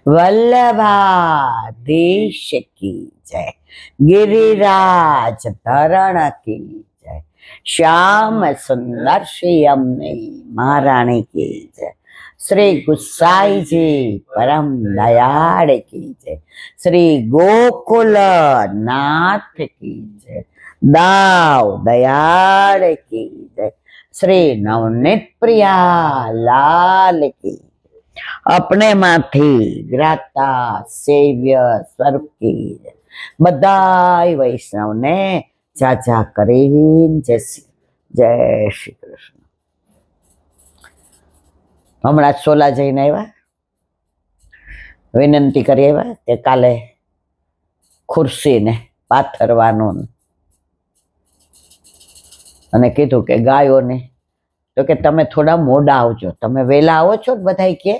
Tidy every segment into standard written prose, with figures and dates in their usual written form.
वल्लभाधीश की जय, गिरिराज धरण की जय, श्याम सुंदर श्री अम्मे महारानी की जय, श्री गुसाई जी परम दयाड़ की जय, श्री गोकुल नाथ की जय, दाव दयाड़ की जय, श्री नवनीत प्रिया लाल की, अपने माथी ग्राता सेव्य स्वरूप की बधाई वैष्णव ने चाचा करीन जय श्री कृष्ण। हमणा सोला जईने आव्या, विनंती करी आव्या के काले खुर्सी ने पाथरवानुं अने कीधुं के गायोने तो के तमे थोड़ा मोड़ा आवजो, तमे वेला आवो छो बधाई के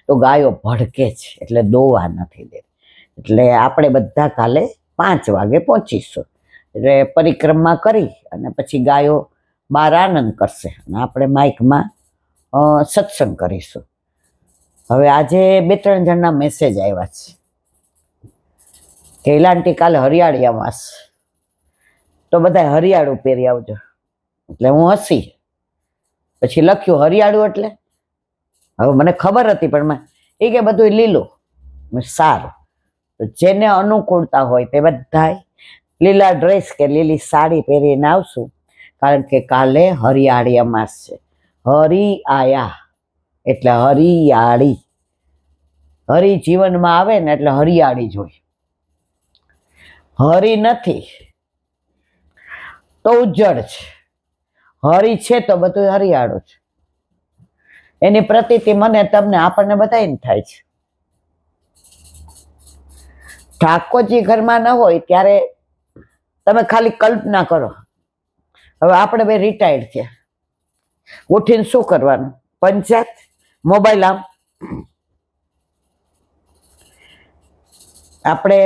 तो गायो भड़के छे એટલે દોવા નથી દે, એટલે આપણે બધા કાલે 5 વાગે પહોંચીશું, એટલે પરિક્રમા કરી અને પછી ગાયો બહાર આનંદ કરશે અને આપણે માઇકમાં સત્સંગ કરીશું। હવે આજે 2-3 જણના મેસેજ આવ્યા છે કે ઈલાંટી કાલે હરિયાળી અમાસ તો બધા હરિયાળું પહેરી આવજો, એટલે હું હસી પછી લખ્યું હરિયાળું એટલે હવે મને ખબર હતી પણ એ કે બધું લીલું સારું, તો જેને અનુકૂળતા હોય તે બધા લીલા ડ્રેસ કે લીલી સાડી પહેરીને આવશું, કારણ કે કાલે હરિયાળી અમાસ છે। હરિ આયા એટલે હરિયાળી, હરિ જીવનમાં આવે ને એટલે હરિયાળી જોઈએ, હરિ નથી તો ઉજ્જડ છે, હરિ છે તો બધું હરિયાળું છે। એની પ્રતીતિ મને તમને આપણને બધાને થાય છે। ઠાકોરજી ઘરમાં ન હોય ત્યારે તમે ખાલી કલ્પના કરો, હવે આપણે બે રિટાયર્ડ થયા, ઉઠીને શું કરવાનું? પંચાયત, મોબાઈલ આમ। આપણે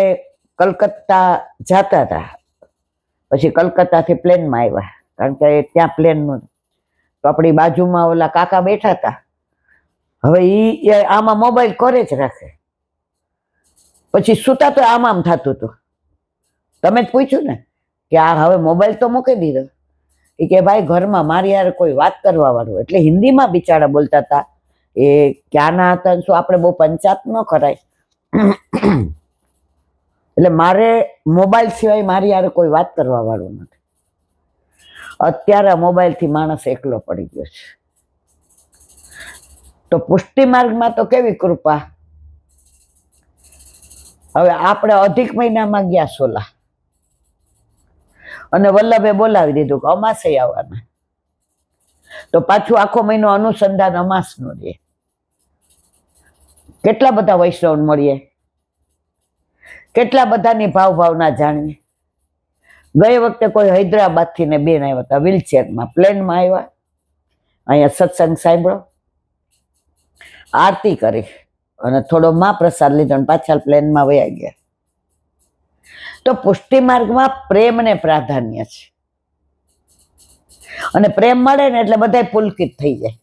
કલકત્તા જતા હતા, પછી કલકત્તાથી પ્લેનમાં આવ્યા, કારણ કે ત્યાં પ્લેનનું તો આપણી બાજુમાં ઓલા કાકા બેઠા હતા, હવે એ આમાં મોબાઈલ કરે જ રાખે, પછી સુતા તો આમ થતું હતું। તમે જ પૂછ્યું ને કે આ હવે મોબાઈલ તો મૂકી દીધો, એ કે ભાઈ ઘરમાં મારી યાર કોઈ વાત કરવા વાળું, એટલે હિન્દીમાં બિચારા બોલતા હતા, એ ક્યાંના હતા શું આપણે બહુ પંચાયત ન કરાય, એટલે મારે મોબાઈલ સિવાય મારી યાર કોઈ વાત કરવા વાળું નથી। અત્યારે મોબાઈલથી માણસ એકલો પડી ગયો છે, તો પુષ્ટિ માર્ગમાં તો કેવી કૃપા। હવે આપણે અધિક મહિનામાં ગયા સોલા અને વલ્લભે બોલાવી દીધું કે અમાસે આવવાના, તો પાછું આખો મહિનો અનુસંધાન અમાસનું રહે। કેટલા બધા વૈષ્ણવ મળીએ, કેટલા બધાની ભાવના જાણીએ। ગઈ વખતે કોઈ હૈદરાબાદ થી ને બેન આવ્યા હતા, વ્હીલચેરમાં, પ્લેનમાં આવ્યા, અહીંયા સત્સંગ સાંભળો, આરતી કરી અને થોડો મહાપ્રસાદ લીધો અને પાછા પ્લેનમાં વયા ગયા। તો પુષ્ટિ માર્ગમાં પ્રેમને પ્રાધાન્ય છે, અને પ્રેમ મળે ને એટલે બધા પુલકિત થઈ જાય।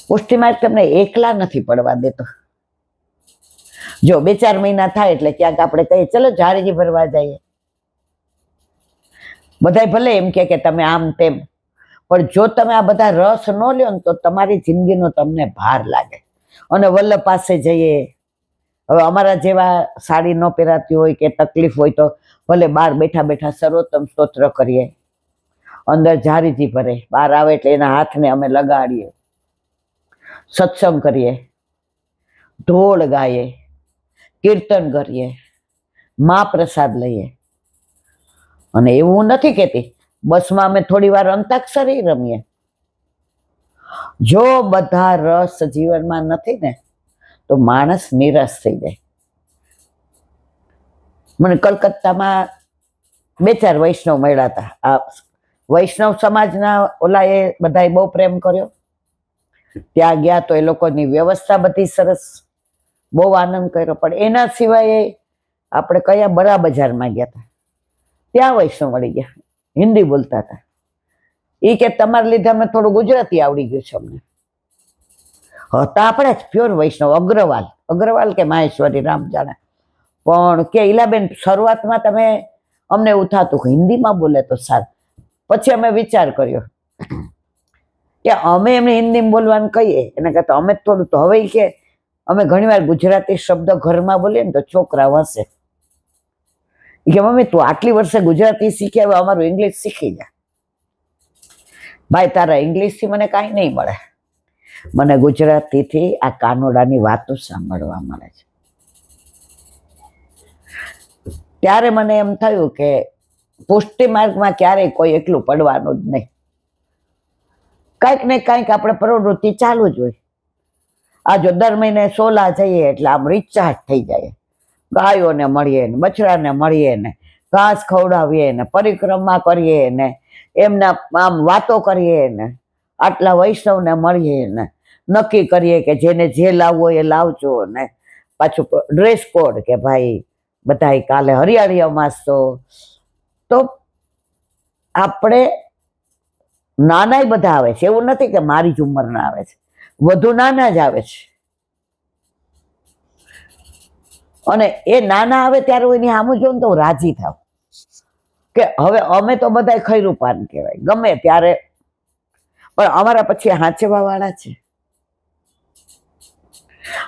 પુષ્ટિ માર્ગ તમને એકલા નથી પડવા દેતો। જો 2-4 મહિના થાય એટલે ક્યાંક આપણે કહીએ ચલો ઝારીજી ભરવા જઈએ, બધા ભલે એમ કે તમે આમ તેમ, પણ જો તમે આ બધા રસ ન લ્યો ને તો તમારી જિંદગીનો તમને ભાર લાગે। અને વલ્લભ પાસે જઈએ, હવે અમારા જેવા સાડી ન પહેરાતી હોય કે તકલીફ હોય તો ભલે બહાર બેઠા બેઠા સર્વોત્તમ સ્તોત્ર કરીએ, અંદર ઝારીજી ભરે, બહાર આવે એટલે એના હાથને અમે લગાડીએ, સત્સંગ કરીએ, ઢોળ ગાઈએ, કીર્તન કરીએ, મહાપ્રસાદ લઈએ। અને એવું નથી કેતી બસમાં અમે થોડી વાર અંતાક્ષરી રમીએ। જો બધા રસ જીવનમાં નથી ને તો માણસ નિરાશ થઈ જાય। મને કલકત્તામાં 2-4 વૈષ્ણવ મળ્યા હતા, આ વૈષ્ણવ સમાજના ઓલા એ બધાએ બહુ પ્રેમ કર્યો, ત્યાં ગયા તો એ લોકોની વ્યવસ્થા બધી સરસ, બહુ આનંદ કર્યો। પણ એના સિવાય આપણે કયા બડા બજારમાં ગયા હતા, ત્યાં વૈષ્ણવ મળી ગયા, હિન્દી બોલતા હતા, એ કે તમારા લીધે અમે થોડું ગુજરાતી આવડી ગયું છે અમને। હતા આપણે પ્યોર વૈષ્ણવ, અગ્રવાલ કે માહેશ્વરી રામ જાણે. પણ કે ઈલાબેન શરૂઆતમાં તમે અમને એવું થતું કે હિન્દીમાં બોલે તો સારું. પછી અમે વિચાર કર્યો કે અમે એમને હિન્દીમાં બોલવાનું કહીએ એના કરતા અમે થોડું તો હવે કે અમે ઘણીવાર ગુજરાતી શબ્દ ઘરમાં બોલીએ ને તો છોકરા હસે કે મમ્મી તું આટલી વર્ષે ગુજરાતી શીખે, હવે અમારું ઇંગ્લિશ શીખી જા. ભાઈ તારા ઇંગ્લિશથી મને કાંઈ નહીં મળે, મને ગુજરાતીથી આ કાનોડાની વાતો સાંભળવા મળે છે. ત્યારે મને એમ થયું કે પુષ્ટિ માર્ગમાં ક્યારેય કોઈ એકલું પડવાનું જ નહીં. કાંઈક ને કાંઈક આપણે પ્રવૃત્તિ ચાલુ જ હોય. આ જો દર મહિને સોલા જઈએ એટલે આમ રિચાર્જ થઈ જાય. ગાયોને મળીએ ને, બછડાને મળીએ ને, ઘાસ ખવડાવીએ ને, પરિક્રમા કરીએ ને, એમના આમ વાતો કરીએ ને, આટલા વૈષ્ણવને મળીએ ને, નક્કી કરીએ કે જેને જે લાવવો એ લાવજો ને. પાછું ડ્રેસ કોડ કે ભાઈ બધા કાલે હરિયાળી અમાસ તો આપણે નાના બધા આવે છે. એવું નથી કે મારી જ ઉંમરના આવે છે, વધુ નાના જ આવે છે. અને એ નાના આવે ત્યારે હું એની સામું જોઉં તો હું રાજી થાવ કે હવે અમે તો બધા ખૈરું પાન કહેવાય ગમે ત્યારે, પણ અમારા પછી હાંચવા વાળા છે.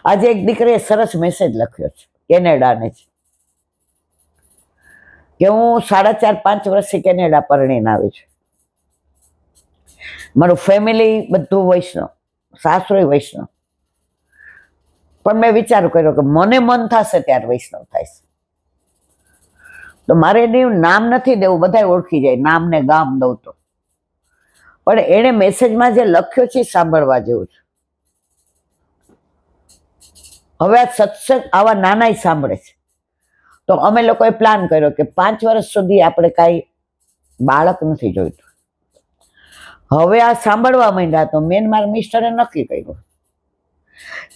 આજે એક દીકરીએ સરસ મેસેજ લખ્યો છે, કેનેડાને છે, કે હું 4.5-5 વર્ષથી કેનેડા પરણીને આવી છું. મારું ફેમિલી બધું વૈષ્ણવ, સાસરો વૈષ્ણવ, પણ મેં વિચાર કર્યો કે મને મન થશે ત્યારે વૈષ્ણવ થાય છે. તો મારે એનું નામ નથી દેવું, બધા ઓળખી જાય, નામ ને ગામ દઉં તો. પણ એણે મેસેજમાં જે લખ્યો છે સાંભળવા જેવું છે. હવે આ સત્સંગ આવા નાના સાંભળે છે. તો અમે લોકોએ પ્લાન કર્યો કે 5 વર્ષ સુધી આપણે કાંઈ બાળક નથી જોઈતું. હવે આ સાંભળવા માંડ્યા તો મેન મારા મિસ્ટરે નક્કી કર્યું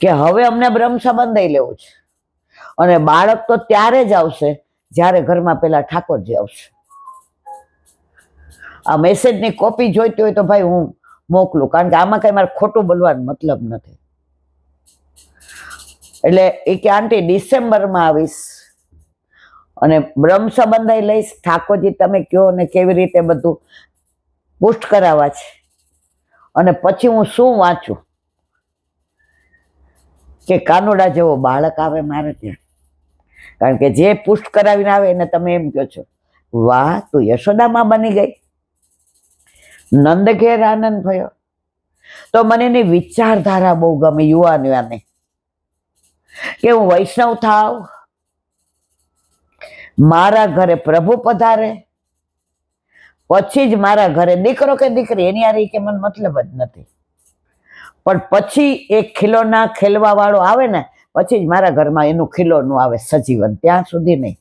કે હવે અમને બ્રહ્મ સંબંધ લેવું છે, અને બાળક તો ત્યારે જ આવશે જ્યારે ઘરમાં પેલા ઠાકોરજી આવશે. આ મેસેજની કોપી જોઈતી હોય તો ભાઈ હું મોકલું, કારણ કે આમાં કઈ મારે ખોટું બોલવાનો મતલબ નથી. એટલે એ કે આંટી ડિસેમ્બરમાં આવીશ અને બ્રહ્મ સંબંધ લઈશ, ઠાકોરજી તમે કહો ને કેવી રીતે બધું પુષ્ટ કરાવવા છે, અને પછી હું શું વાંચું કે કાનોડા જેવો બાળક આવે મારે ત્યાં. કારણ કે જે પુષ્ટ કરાવીને આવે એને તમે એમ કહો છો વાહ તું યશોદામાં બની ગઈ, નંદ ઘેર આનંદ થયો. તો મને એની વિચારધારા બહુ ગમે યુવાનોને, કે હું વૈષ્ણવ થાવ, મારા ઘરે પ્રભુ પધારે, પછી જ મારા ઘરે દીકરો કે દીકરી એની હારે કે મને મતલબ જ નથી, પણ પછી એક ખીલોના ખેલવા વાળો આવે ને પછી જ મારા ઘરમાં એનું ખીલોનું આવે સજીવન, ત્યાં સુધી નહીં.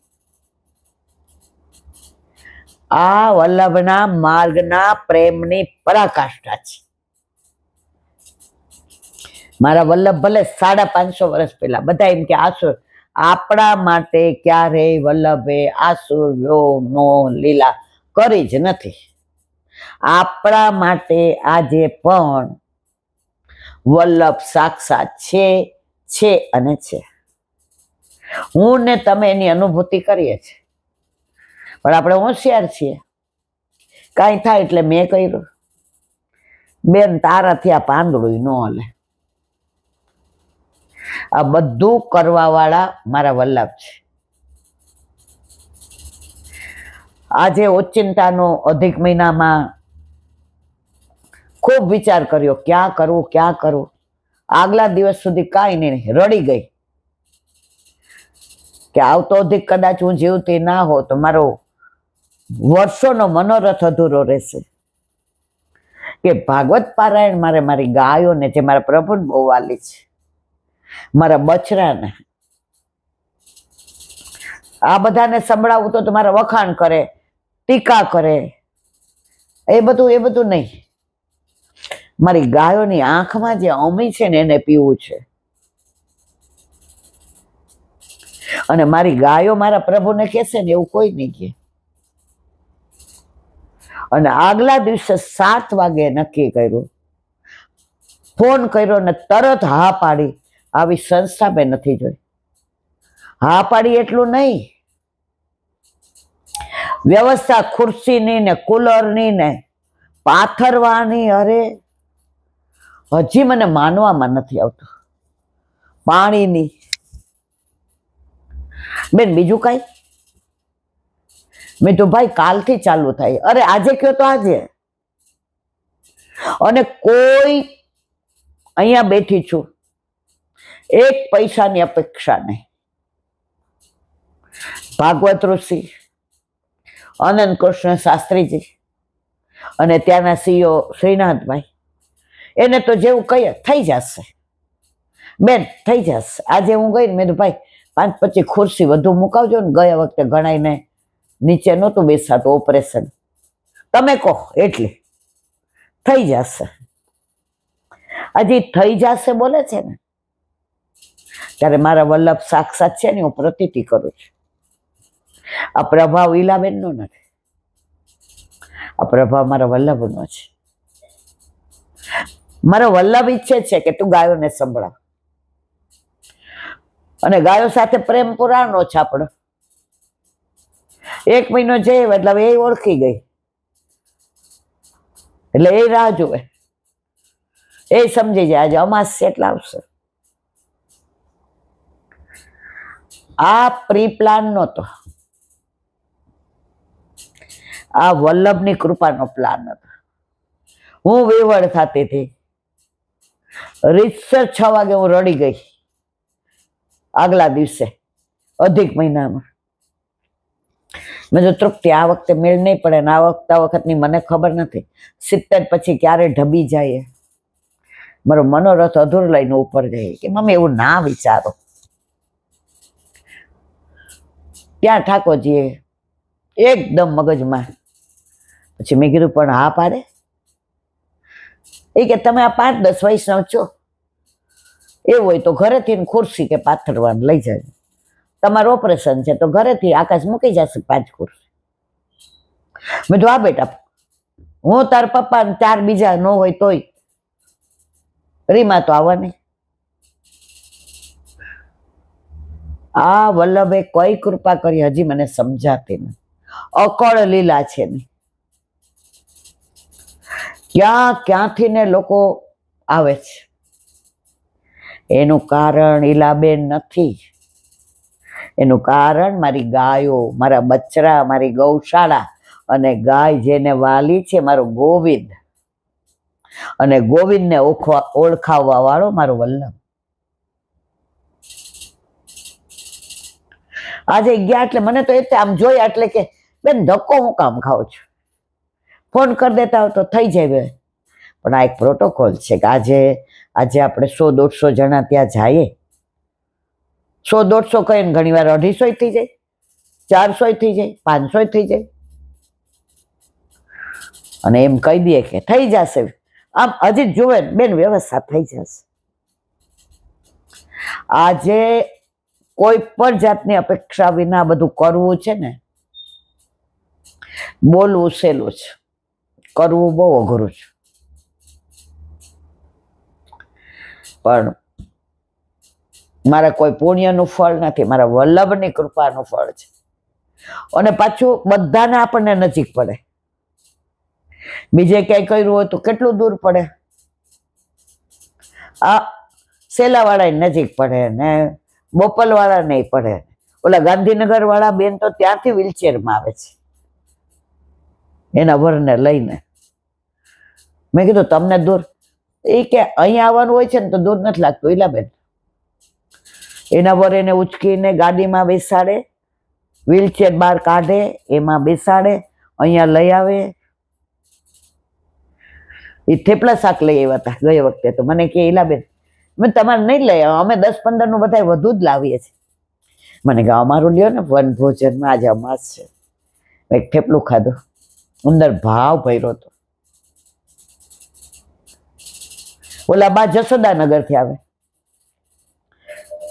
આ વલ્લભના માર્ગના પ્રેમની પરાકાષ્ઠા છે. મારા વલ્લભ ભલે 550 વર્ષ પહેલા બધા એમ કે આસુર, આપણા માટે ક્યારેય વલ્લભે આસુર્યોનો લીલા કરી જ નથી. આપણા માટે આજે પણ વલ્લભ સાક્ષાત છે અને છે. હું ને તમે એની અનુભૂતિ કરીએ છીએ, પણ આપણે હોશિયાર છીએ. કાંઈ થાય એટલે મેં કર્યું, બેન તારાથી આ પાંદડું ન હલે. આ બધું કરવા વાળા મારા વલ્લભ છે. આજે ઓચિંતાનો અધિક મહિનામાં ખૂબ વિચાર કર્યો ક્યાં કરવું. આગલા દિવસ સુધી કાંઈ નહીં, રડી ગઈ કે આવતો અધિક કદાચ હું જીવતી ના હો તો મારો વર્ષોનો મનોરથ અધૂરો રહેશે. કે ભાગવત પારાયણ મારે મારી ગાયોને, જે મારા પ્રભુને બહુ વાલી છે, મારા બછડાને, આ બધાને સંભળાવું તો મારા વખાણ કરે, ટીકા કરે, એ બધું નહીં. મારી ગાયોની આંખમાં જે અમી છે ને એને પીવું છે, અને મારી ગાયો મારા પ્રભુને કહેશે ને એવું કોઈ નહીં કહે. અને આગલા દિવસે 7 વાગે નક્કી કર્યું ફોન કર્યો ને તરત હા પાડી. આવી સંસ્થા મેં નથી જોઈ. હા પાડી એટલું નહીં, વ્યવસ્થા ખુરશીની ને કુલરની ને પાથરવાની. અરે હજી મને માનવામાં નથી આવતું. પાણીની. બેન બીજું કઈ? મેં તો ભાઈ કાલથી ચાલુ થાય. અરે આજે કયો તો આજે. અને કોઈ અહીંયા બેઠી છું, એક પૈસાની અપેક્ષા નહીં. ભાગવત ઋષિ, અનંત કૃષ્ણ શાસ્ત્રીજી અને ત્યાંના સીઓ શ્રીનાથભાઈ, એને તો જેવું કહીએ થઈ જશે બેન, થઈ જશે. આજે હું ગઈ ને મેં તો ભાઈ 5-25 ખુરશી વધુ મુકાવજો ને. ગયા વખતે ગણાઈને નીચે નહોતું બેસાતું ઓપરેશન. તમે કહો એટલે થઈ જશે. હજી થઈ જશે બોલે છે ને, ત્યારે મારા વલ્લભ સાક્ષાત છે ને, હું પ્રતીતિ કરું છું. આ પ્રભાવ ઈલાબેનનો નથી, આ પ્રભાવ મારા વલ્લભનો છે. મારો વલ્લભ ઈચ્છે છે કે તું ગાયોને સંભળાવ, અને ગાયો સાથે પ્રેમ પુરાણનો છે આપણો. 1 મહિનો જઈ એટલે એ ઓળખી ગઈ, એટલે એ રાહ જોવે, એ સમજી જાય આજે અમાસ એટલા આવશે. આ પ્રી પ્લાન નહોતો, આ વલ્લભની કૃપાનો પ્લાન હતો. હું વેવડ થતી હતી, રીતસર 6 વાગે હું રડી ગઈ આગલા દિવસે અધિક મહિનામાં. મેં તો તૃપ્તિ આ વખતે મેળ નહીં પડે ને આ વખતની મને ખબર નથી 70 પછી ક્યારે ઢબી જાય. મારો મનોરથ અધૂર લઈને ઉપર જાય કે મમ્મી એવું ના વિચારો. ત્યાં ઠાકોરજીએ એકદમ મગજમાં. પછી મેં કીધું પણ હા પાડે? એ કે તમે આ 5-10 વૈષ્ણવ છો, એવું હોય તો ઘરેથી ખુરશી કે પાથરવાનું લઈ જાય. તમારું ઓપરેશન છે તો ઘરેથી આકાશ મૂકી જશે 5 ખુરશી. મેં તો આ બેટા, હું તાર પપ્પા 4 બીજા ન હોય તોય રીમા તો આવવાની. આ વલ્લભે કઈ કૃપા કરી હજી મને સમજાતી નથી. અકળ લીલા છે ને, ક્યાંથી ને લોકો આવે છે. એનું કારણ ઈલાબેન નથી, એનું કારણ મારી ગાયો, મારા બચ્ચરા, મારી ગૌશાળા અને ગાય જેને વાલી છે મારો ગોવિંદ, અને ગોવિંદને ઓળખાવવા વાળો મારો વલ્લભ. આજે ગયા એટલે મને તો એટલે આમ જોયા એટલે કે બેન ધક્કો હું કામ ખાઉં છું, ફોન કરી દેતા હોય તો થઈ જાય. પણ આ એક પ્રોટોકોલ છે કે આજે આપણે 100-150 જણા ત્યાં જઈએ. 100-150 કહીને ઘણી વાર 250 થઈ જાય, 400 થઈ જાય, 500 થઈ જાય, અને એમ કહી દઈએ કે થઈ જશે. આમ હજી જોવે બેન વ્યવસ્થા થઈ જશે. આજે કોઈ પણ જાતની અપેક્ષા વિના બધું કરવું છે ને, બોલવું સહેલું છે, કરવું બહુ અઘરું છે. પણ મારા કોઈ પુણ્યનું ફળ નથી, મારા વલ્લભની કૃપાનું ફળ છે. અને પાછું બધાને આપણને નજીક પડે. બીજે ક્યાંય કર્યું હોય તો કેટલું દૂર પડે. આ સેલાવાળા નજીક પડે ને બોપલ વાળા નહીં પડે. ઓલા ગાંધીનગર વાળા બેન તો ત્યાંથી વ્હીલચેરમાં આવે છે એના વરને લઈને. મેં કીધું તમને દૂર? એ કે અહીંયા આવવાનું હોય છે ને તો દૂર નથી લાગતું ઈલાબેન. એના વર એને ઉચકીને ગાડીમાં બેસાડે, વ્હીલચેર બહાર કાઢે, એમાં બેસાડે, અહીંયા લઈ આવે. એ થેપલા શાક લઈ આવ્યા હતા ગઈ વખતે તો. મને કે ઈલાબેન મેં તમારે નહીં લઈ આવ્યા, અમે 10-15 નું બધા વધુ જ લાવીએ છીએ. મને કે અમારું લ્યો ને વન ભોજનમાં આજે અમાસ છે. એક થેપલું ખાધું, અંદર ભાવ ભર્યો હતો. ઓલા બા જસોદાનગર થી આવે,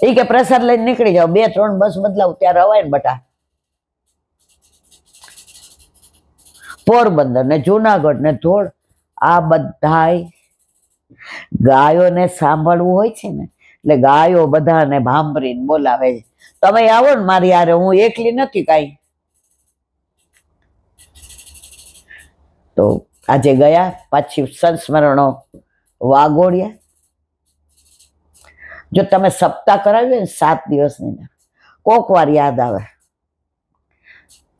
એ કે પ્રસાદ લઈને નીકળી જાવ, 2-3 બસ બદલાવ ત્યારે અવાય ને બટા. પોરબંદર ને જુનાગઢ ને ધોળ, આ બધાય ગાયોને સાંભળવું હોય છે ને એટલે ગાયો બધાને ભાંભરીને બોલાવે છે, તમે આવો ને મારી યારે, હું એકલી નથી કાંઈ. તો આજે ગયા, પાછી સંસ્મરણો વાગોડ્યા. જો તમે સપ્તાહ કરાવ્યું ને 7 દિવસની, કોક વાર યાદ આવે.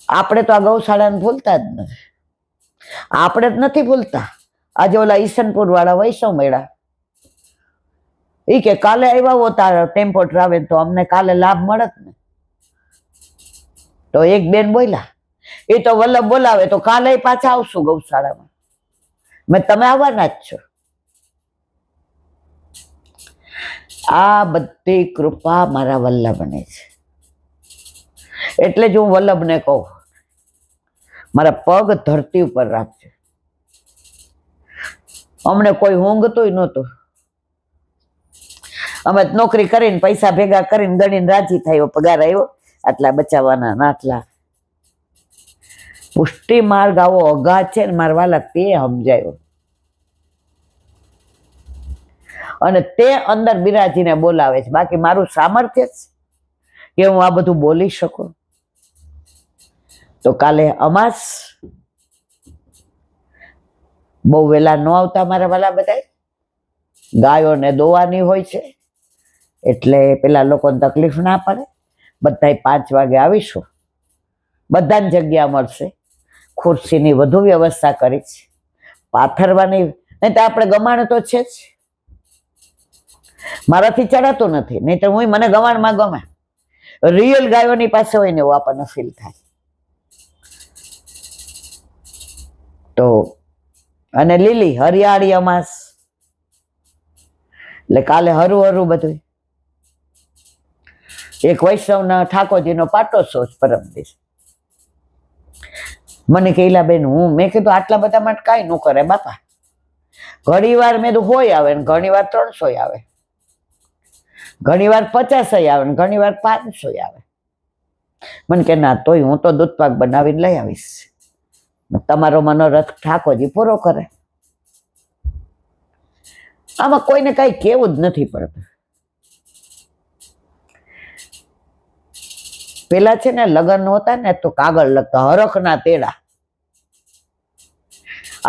આપણે તો આ ગૌશાળાને ભૂલતા જ નથી, આપણે જ નથી ભૂલતા. આજે ઓલા ઈસનપુર વાળા વૈષ્ણવ મળ્યા, એ કે કાલે આવ્યા હો તારા ટેમ્પો ટ્રાવેલ તો અમને કાલે લાભ મળત ને. તો એક બેન બોલ્યા, એ તો વલ્લભ બોલાવે તો કાલે પાછા આવશું ગૌશાળામાં. મેં તમે આવવાના જ છો. આ બધી કૃપા મારા વલ્લભને છે. એટલે જ હું વલ્લભને કહું, મારા પગ ધરતી ઉપર રાખજો. અમને કોઈ ઊંઘતું નહોતું, અમે નોકરી કરીને પૈસા ભેગા કરીને ગણીને રાજી થયો, પગાર આવ્યો, આટલા બચાવવાના આટલા. પુષ્ટિ માર્ગ આવો અગાધ છે ને મારા વાલા, તે સમજાયો. અને તે અંદર બિરાજીને બોલાવે છે. બાકી મારું સામર્થ્ય છે કે હું આ બધું બોલી શકું. તો કાલે અમાસ, બહુ વહેલા ન આવતા મારા વાલા બધા. ગાયોને દોવાની હોય છે એટલે પેલા લોકોને તકલીફ ના પડે. બધા 5 વાગે આવીશું, બધાને જગ્યા મળશે. ખુરશીની વધુ વ્યવસ્થા કરી છે, પાથરવાની નહીં તો આપણે ગમાણ તો છે જ. મારાથી ચડાતું નથી, નહીં તો હું મને ગમાણમાં ગમે. રિયલ ગાયોની પાસે હોય ને એવું આપણને ફીલ થાય. તો અને લીલી હરિયાળી અમાસ એટલે કાલે હરું હરું બધું. એક વૈષ્ણવના ઠાકોરજીનો પાટોત્સવ પરમ દિવસ. મને કહેલા બેન મેં કીધું આટલા બધા માટે કાંઈ ન કરે બાપા. ઘણી વાર મેં તો હોય આવે ને ઘણી વાર 300 આવે, ઘણી વાર 50 આવે ને ઘણી વાર 500 આવે. મને કે ના, તોય હું તો દૂધપાક બનાવીને લઈ આવીશ, તમારો મનોરથ ઠાકોરજી પૂરો કરે. આમાં કોઈને કઈ કેવું જ નથી પડતું. પેલા છે ને લગ્ન હોતા ને તો કાગળ લખતા, હરખના તેડા.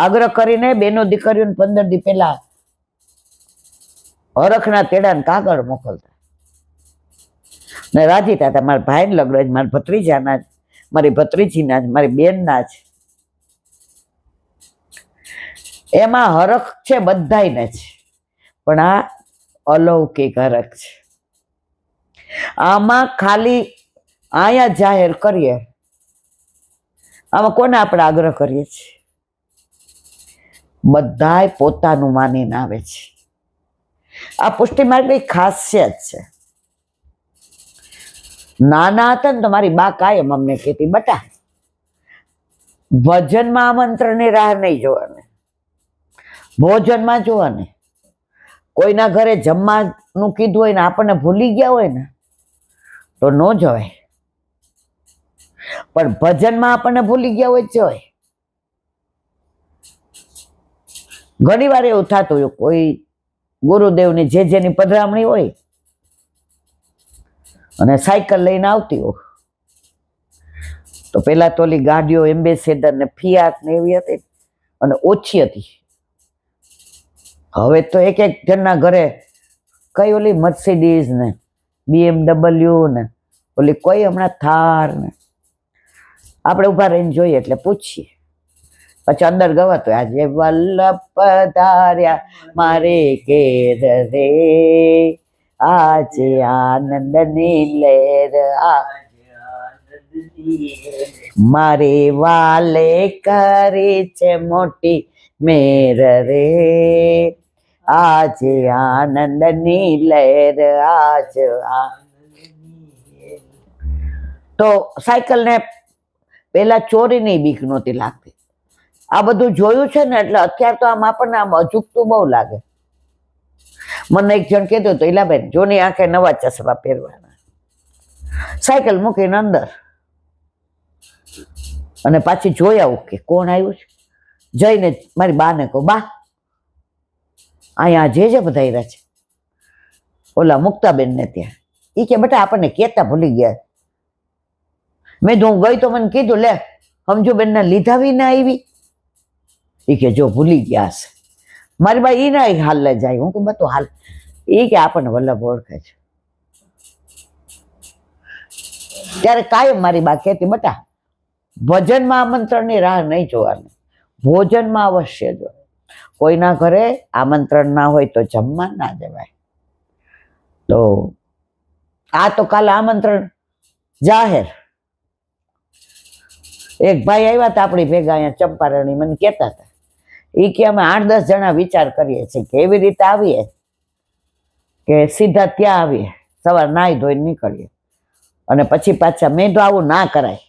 આગ્રહ કરીને બેનો દીકરીઓને 15 દી પહેલા હરખના તેડા ને કાગળ મોકલતા ને રાજી થતા. મારા ભાઈ લગ્ન, મારા ભત્રીજાના જ, મારી ભત્રીજીના જ, મારી બેનના જ. એમાં હરખ છે બધાયને જ, પણ આ અલૌકિક હરખ છે. આમાં ખાલી અહીંયા જાહેર કરીએ, આમાં કોને આપણે આગ્રહ કરીએ છીએ? બધાય પોતાનું માનીને આવે છે. આ પુષ્ટિ માર્ગની ખાસિયત છે. નાના હતા ને તો મારી બા કાયમ અમને કહેતી, બટા ભજનમાં આમંત્રણની રાહ નહીં જોવાની, ભોજનમાં જોવાની. કોઈના ઘરે જમવાનું કીધું હોય ને આપણને ભૂલી ગયા હોય ને તો ન જવાય, પણ ભજનમાં આપણને ભૂલી ગયા હોય જોય. ઘણી વાર એવું થતું હોય, કોઈ ગુરુદેવની જેની પધરામણી હોય અને સાયકલ લઈને આવતી હોય તો પેલા તો ઓલી ગાડીઓ એમ્બેસેડર ને ફિયાટ ને એવી હતી અને ઓછી હતી. હવે તો એક જણના ઘરે કઈ ઓલી મર્સિડીઝ ને BMW ને ઓલી કોઈ હમણાં થાર ને. આપણે ઉભા રહીને જોઈએ એટલે પૂછીએ, પછી અંદર ગવાતો, આજે વલ્લભ પધાર્યા મારે ઘેર રે, આજે આનંદની લહેર, મારે વાલે કરી છે મોટી મેર રે, આજે આનંદની લહેર, આજ તો સાયકલ ને પેલા ચોરીની બીક નહોતી લાગતી. આ બધું જોયું છે ને એટલે અત્યારે તો આમ આપણને આમ અજુકતું બહુ લાગે. મને એક જણ કહેતો હતો, ઈલાબેન જોની આંખે નવા ચશ્મા પહેરવાના, સાયકલ મૂકીને અંદર અને પાછી જોઈ આવું કે કોણ આવ્યું છે. જઈને મારી બાને કહું, બા અહીંયા જે બધાયરા છે ઓલા મુક્તાબેનને ત્યાં. એ કે બેટા આપણને કહેતા ભૂલી ગયા. મેં હું ગઈ તો મને કીધું લે સમજો બેનના લીધા વિના આવી. એ કે જો ભૂલી ગયા હશે. મારી બા એ ના હાલ લે જાય. હું કે બધું હાલ. એ કે આપણને વલ્લભ ઓળખે છે. ત્યારે કાયમ મારી બા કહેતી બેટા ભજનમાં આમંત્રણની રાહ નહીં જોવાની, ભોજનમાં અવશ્ય જો. કોઈના ઘરે આમંત્રણ ના હોય તો જમવા ના જવાય. તો આ તો કાલે આમંત્રણ જાહેર. એક ભાઈ આવ્યા હતા આપણી ભેગા અહીંયા ચંપારણી, મને કહેતા હતા એ કે અમે 8-10 જણા વિચાર કરીએ છીએ કે એવી રીતે આવીએ કે સીધા ત્યાં આવીએ, સવાર નાહી ધોઈને નીકળીએ અને પછી પાછા. મેં તો આવું ના કરાય.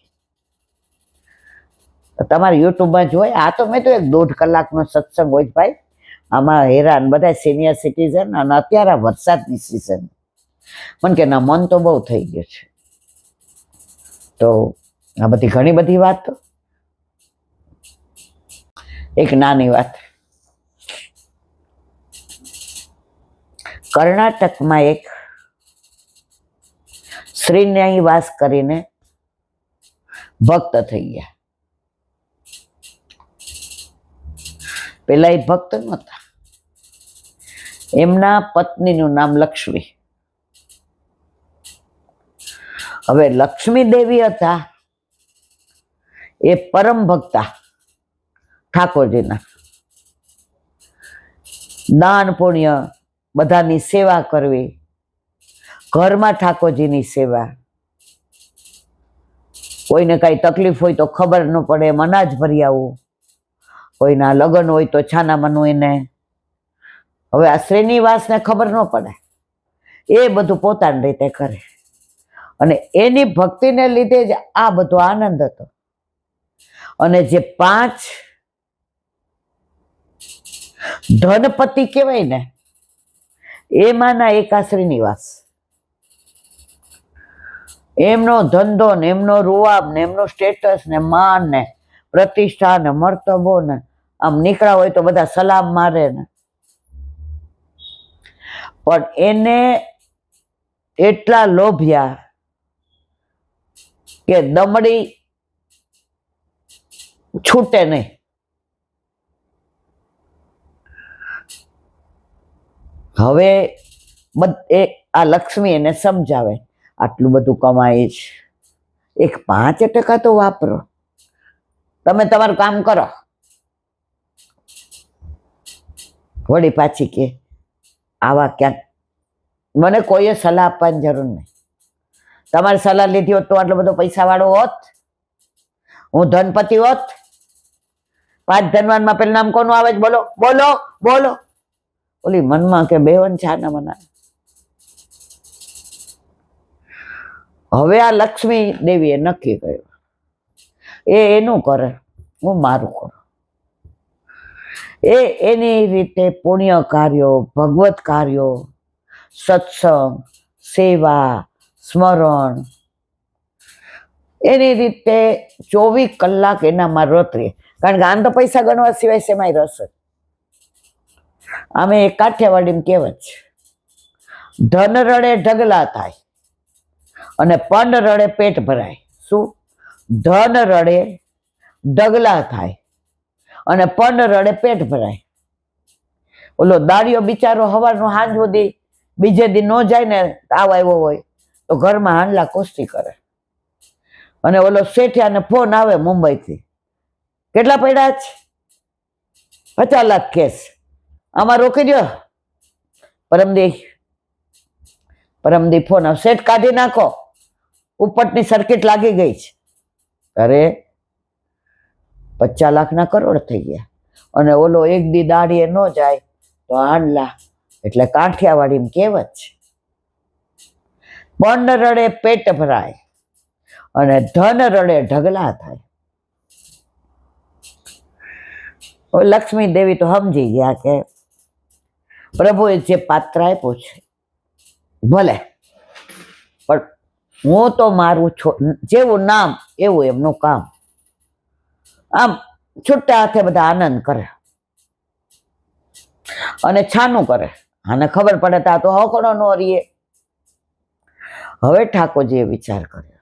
તમારે યુટ્યુબમાં જોઈ આ તો મેં તો 1-1.5 કલાકનો સત્સંગ હોય ભાઈ. આમાં હેરાન બધા સિનિયર સિટીઝન અને અત્યારે વરસાદની સિઝન. મને કે ના મન તો બહુ થઈ ગયું છે. તો આ બધી ઘણી બધી વાત. એક નાની વાત, કર્ણાટકમાં એક શ્રીનિવાસ કરીને ભક્ત થઈ ગયા. પેલા એ ભક્ત નહોતા. એમના પત્નીનું નામ લક્ષ્મી. હવે લક્ષ્મી દેવી હતા એ પરમ ભક્તા ઠાકોરજીના. દાન પુણ્ય, બધાની સેવા કરવી, ઘરમાં ઠાકોરજીની સેવા. કોઈને કાંઈ તકલીફ હોય તો ખબર ન પડે એમ અનાજ ભરી આવવું. કોઈના લગ્ન હોય તો છાનામાનું એને. હવે આ શ્રીનિવાસને ખબર ન પડે, એ બધું પોતાની રીતે કરે. અને એની ભક્તિને લીધે જ આ બધો આનંદ હતો. અને જે 5 ધનપતિ કહેવાય ને એમાંના એક આ શ્રીનિવાસ. એમનો ધંધો ને એમનો રૂવાબ ને એમનો સ્ટેટસ ને માન ને પ્રતિષ્ઠા ને મર્તબો ને આમ નીકળ્યા હોય તો બધા સલામ મારે ને. પણ એને એટલા લોભ્યા કે દમડી છૂટે નહીં. હવે આ લક્ષ્મી એને સમજાવે આટલું બધું કમાય છે, એક 5% તો વાપરો, તમે તમારું કામ કરો. વળી પાછી કે આવા ક્યાંક મને કોઈએ સલાહ આપવાની જરૂર નહીં. તમારે સલાહ લીધી હોત તો આટલો બધો પૈસા વાળો હોત, હું ધનપતિ હોત. 5 ધનવાનમાં પેલું નામ કોનું આવે છે? બોલો બોલો બોલો. ઓલી મનમાં કે બેવન છાના મના. હવે આ લક્ષ્મી દેવીએ નક્કી કર્યું એનું કરે, હું મારું કરું. એની રીતે પુણ્ય કાર્યો, ભગવત કાર્યો, સત્સંગ, સેવા, સ્મરણ, એની રીતે 24 કલાક એનામાં રત રહે. કારણ કે આમ તો પૈસા ગણવા સિવાય શેમાંય રસ. આમે એક કાઠિયાવાડીમાં કહેવત છે, ધન રડે ઢગલા થાય અને પંડ રડે પેટ ભરાય. શું? ધન રડે ઢગલા થાય અને પંડ રડે પેટ ભરાય. ઓલો દાડિયો બિચારો હવારનો હાંજ સુધી બીજે દી ન જાય ને, તાવ આવ્યો હોય તો ઘરમાં હાંડલા કોસ્તી કરે. અને ઓલો શેઠિયાને ફોન આવે મુંબઈથી, કેટલા પડ્યા છે? 50 લાખ કેસ, આમાં રોકી દો. પરમદી ફોન આવે, શેઠ કાઢી નાખો, ઉપટની સર્કિટ લાગી ગઈ છે. અરે 50 લાખના કરોડ થઈ ગયા. અને ઓલો એક દી દાડીએ ન જાય તો હાંડલા. એટલે કાઠિયાવાડીમાં કહેવત છે, પંડ રડે પેટ ભરાય અને ધન રડે ઢગલા થાય. લક્ષ્મી દેવી તો સમજી ગયા કે પ્રભુએ જે પાત્ર આપ્યું છે ભલે, પણ હું તો મારું જેવું નામ એવું એમનું કામ. આમ છૂટા હાથે બધા આનંદ કરે. અને છાનું કરે. આને ખબર પડે તો આ તો હકડો નો રીએ. હવે ઠાકોરજીએ વિચાર કર્યો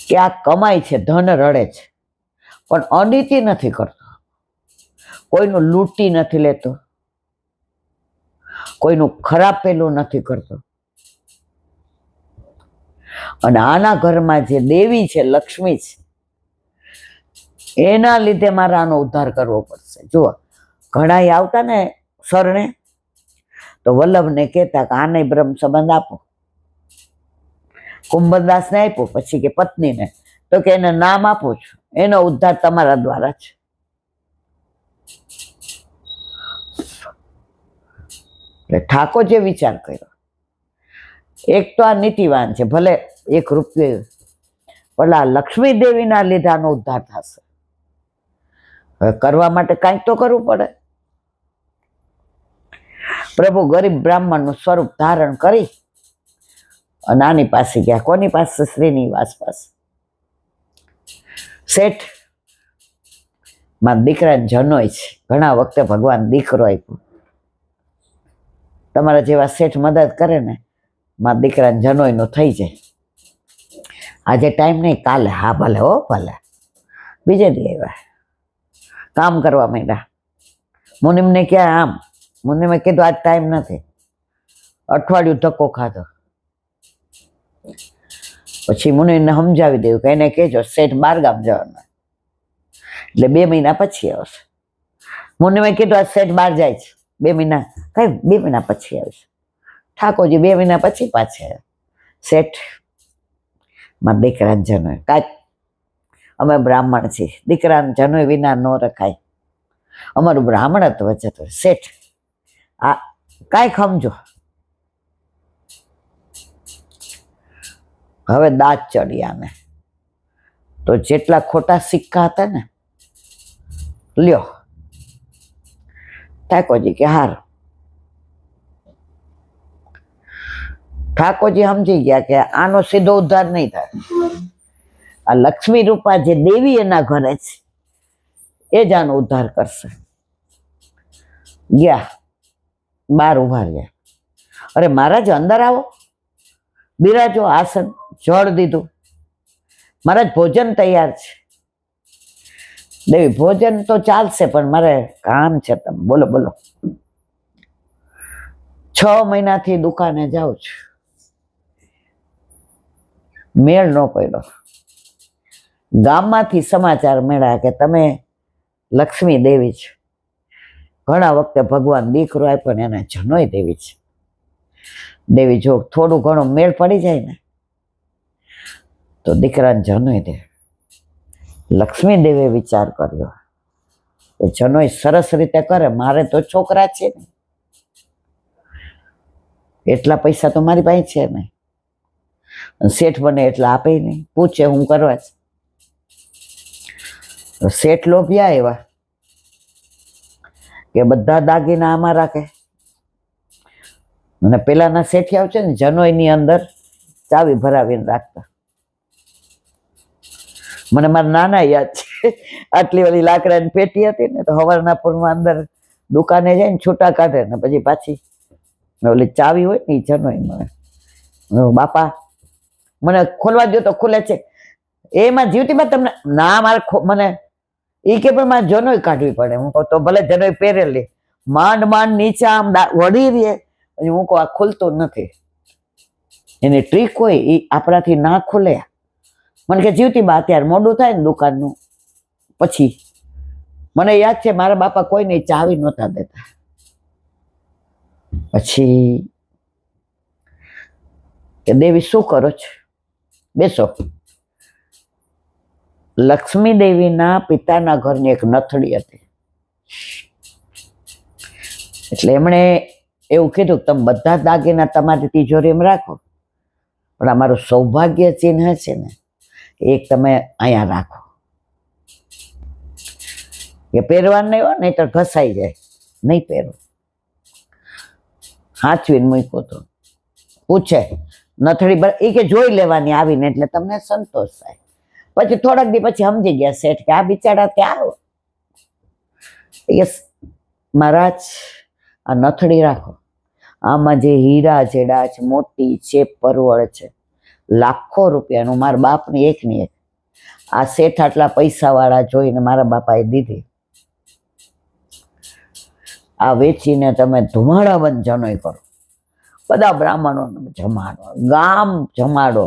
કે આ કમાય છે, ધન રડે છે, પણ અનીતિ નથી કરતો, કોઈનું લૂંટી નથી લેતો, કોઈનું ખરાબ પેલું નથી કરતો, અને આના ઘરમાં જે દેવી છે, લક્ષ્મી છે, એના લીધે મારે આનો ઉદ્ધાર કરવો પડશે. જુઓ, ઘણા આવતા ને સરને તો વલ્લભને કહેતા કે આને બ્રહ્મ સંબંધ આપો. કુંભદાસને આપ્યો, પછી કે પત્નીને, તો કે એને નામ આપું છું, એનો ઉદ્ધાર તમારા દ્વારા છે. એટલે ઠાકોરજીએ વિચાર કર્યો, એક તો આ નીતિવાન છે, ભલે 1 રૂપિયો, પણ આ લક્ષ્મી દેવીના લીધે આનો ઉદ્ધાર થશે. હવે કરવા માટે કાંઈક તો કરવું પડે. પ્રભુ ગરીબ બ્રાહ્મણનું સ્વરૂપ ધારણ કરી અને આની પાસે ગયા. કોની પાસે? શ્રીનિવાસ પાસે. શેઠ માં દીકરાને જનોય છે, ઘણા વખતે ભગવાન દીકરો આપ્યો. તમારા જેવા શેઠ મદદ કરે ને, માં દીકરાને જનોયનો થઈ જાય. આજે ટાઈમ નહીં, કાલે. હા ભલે, હો ભલે. બીજે દી આવ્યા, કામ કરવા માંડ્યા. મુનિમને ક્યાં આમ, મુનિમે કીધું આજ ટાઈમ નથી. અઠવાડિયું ધક્કો ખાધો. પછી મુનિને સમજાવી દેવું કે એને કહેજો શેઠ 12 ગામ જવાના, એટલે 2 મહિના પછી આવશે. મુનિમે કીધું આ શેઠ 12 જાય છે, 2 મહિના, કઈ 2 મહિના પછી આવશે. ઠાકોરજી 2 મહિના પછી પાછા આવ્યા. શેઠ માં દીકરાને જનોય, કાંઈ અમે બ્રાહ્મણ છીએ, દીકરાને જનોય વિના ન રખાય, અમારું બ્રાહ્મણત્વ જતું. શેઠ આ કાંઈક સમજો. હવે દાંત ચડ્યા ને, તો જેટલા ખોટા સિક્કા હતા ને, લ્યો. ઠાકોરજી કે હાર. ઠાકોરજી સમજી ગયા કે આનો સીધો ઉદ્ધાર નહીં થાય. આ લક્ષ્મી રૂપા જે દેવી એના ઘરે છે, એ જ આનો ઉદ્ધાર કરશે. ગયા, બહાર ઉભા રહ્યા. અરે મહારાજ અંદર આવો, બિરાજો. આસન જળ દીધું. મહારાજ ભોજન તૈયાર છે. દેવી ભોજન તો ચાલશે, પણ મારે કામ છે. તમે બોલો બોલો. 6 મહિનાથી દુકાને જાઉં છું, મેળ ન પડ્યો. ગામમાંથી સમાચાર મળ્યા કે તમે લક્ષ્મી દેવી છો. ઘણા વખતે ભગવાન દીકરો આપ્યો ને, એને જનોય દેવી છે. દેવી જો થોડું ઘણું મેળ પડી જાય ને, તો દીકરાને જનોય દે. લક્ષ્મી દેવે વિચાર કર્યો કે જનોય સરસ રીતે કરે, મારે તો છોકરા છે ને, એટલા પૈસા તો મારી પાસે છે નહીં. શેઠ બને એટલે આપે નહીં, પૂછે હું કરવા છે. શેઠ લોભિયા એવા કે બધા દાગીના આમાં રાખે. અને પેલાના શેઠિયાઓ છે ને, જનોયની અંદર ચાવી ભરાવીને રાખતા. મને મારા નાના યાદ છે, આટલી વાળી લાકડાની પેટી હતી ને, તો સવારના પૂરમાં અંદર દુકાને જઈને છૂટા કાઢે ને પછી પાછી ઓલી ચાવી હોય ને, એ જનોય મને. બાપા મને ખોલવા દો તો ખુલે છે. એમાં જીવતીમાં તમને ના, મારે મને એ કે પણ મારે જનોય કાઢવી પડે. હું કહું તો ભલે જનોય પહેરેલી, માંડ માંડ નીચે આમ વળી રહે. પછી હું કહું આ ખુલતું નથી. એની ટ્રીક હોય, એ આપણાથી ના ખુલે. મને કે જીવતી બા અત્યારે મોડું થાય ને દુકાનનું, પછી મને યાદ છે મારા બાપા કોઈને ચાવી નહોતા દેતા. પછી કે દેવી શું કરો છો? બેસો. લક્ષ્મી દેવીના પિતાના ઘરની એક નથડી હતી. એટલે એમણે એવું કીધું કે તમે બધા દાગીના તમારી તિજોરીમાં રાખો, પણ અમારું સૌભાગ્ય ચિહ્ન છે ને, એક તમે અહીંયા રાખો. એ પહેરવાનું નહીં હોય, નહીં તો ઘસાઈ જાય. નહીં પહેરો. હાચવીને મૂક્યો તો. પૂછે નથડી, એ કે જોઈ લેવાની આવીને, એટલે તમને સંતોષ થાય. પછી થોડાક દી પછી સમજી ગયા શેઠ કે આ બિચારા ત્યાં મહારાજ આ નથડી રાખો, આમાં જે હીરા જેડા છે, મોતી છે, પરવળ છે, લાખો રૂપિયાનું, મારા બાપની એકની એક. આ શેઠ આટલા પૈસાવાળા જોઈને મારા બાપાએ દીધી. આ વેચીને તમે ધુમાડાબંધ જનોય કરો, બધા બ્રાહ્મણો જમાડો, ગામ જમાડો,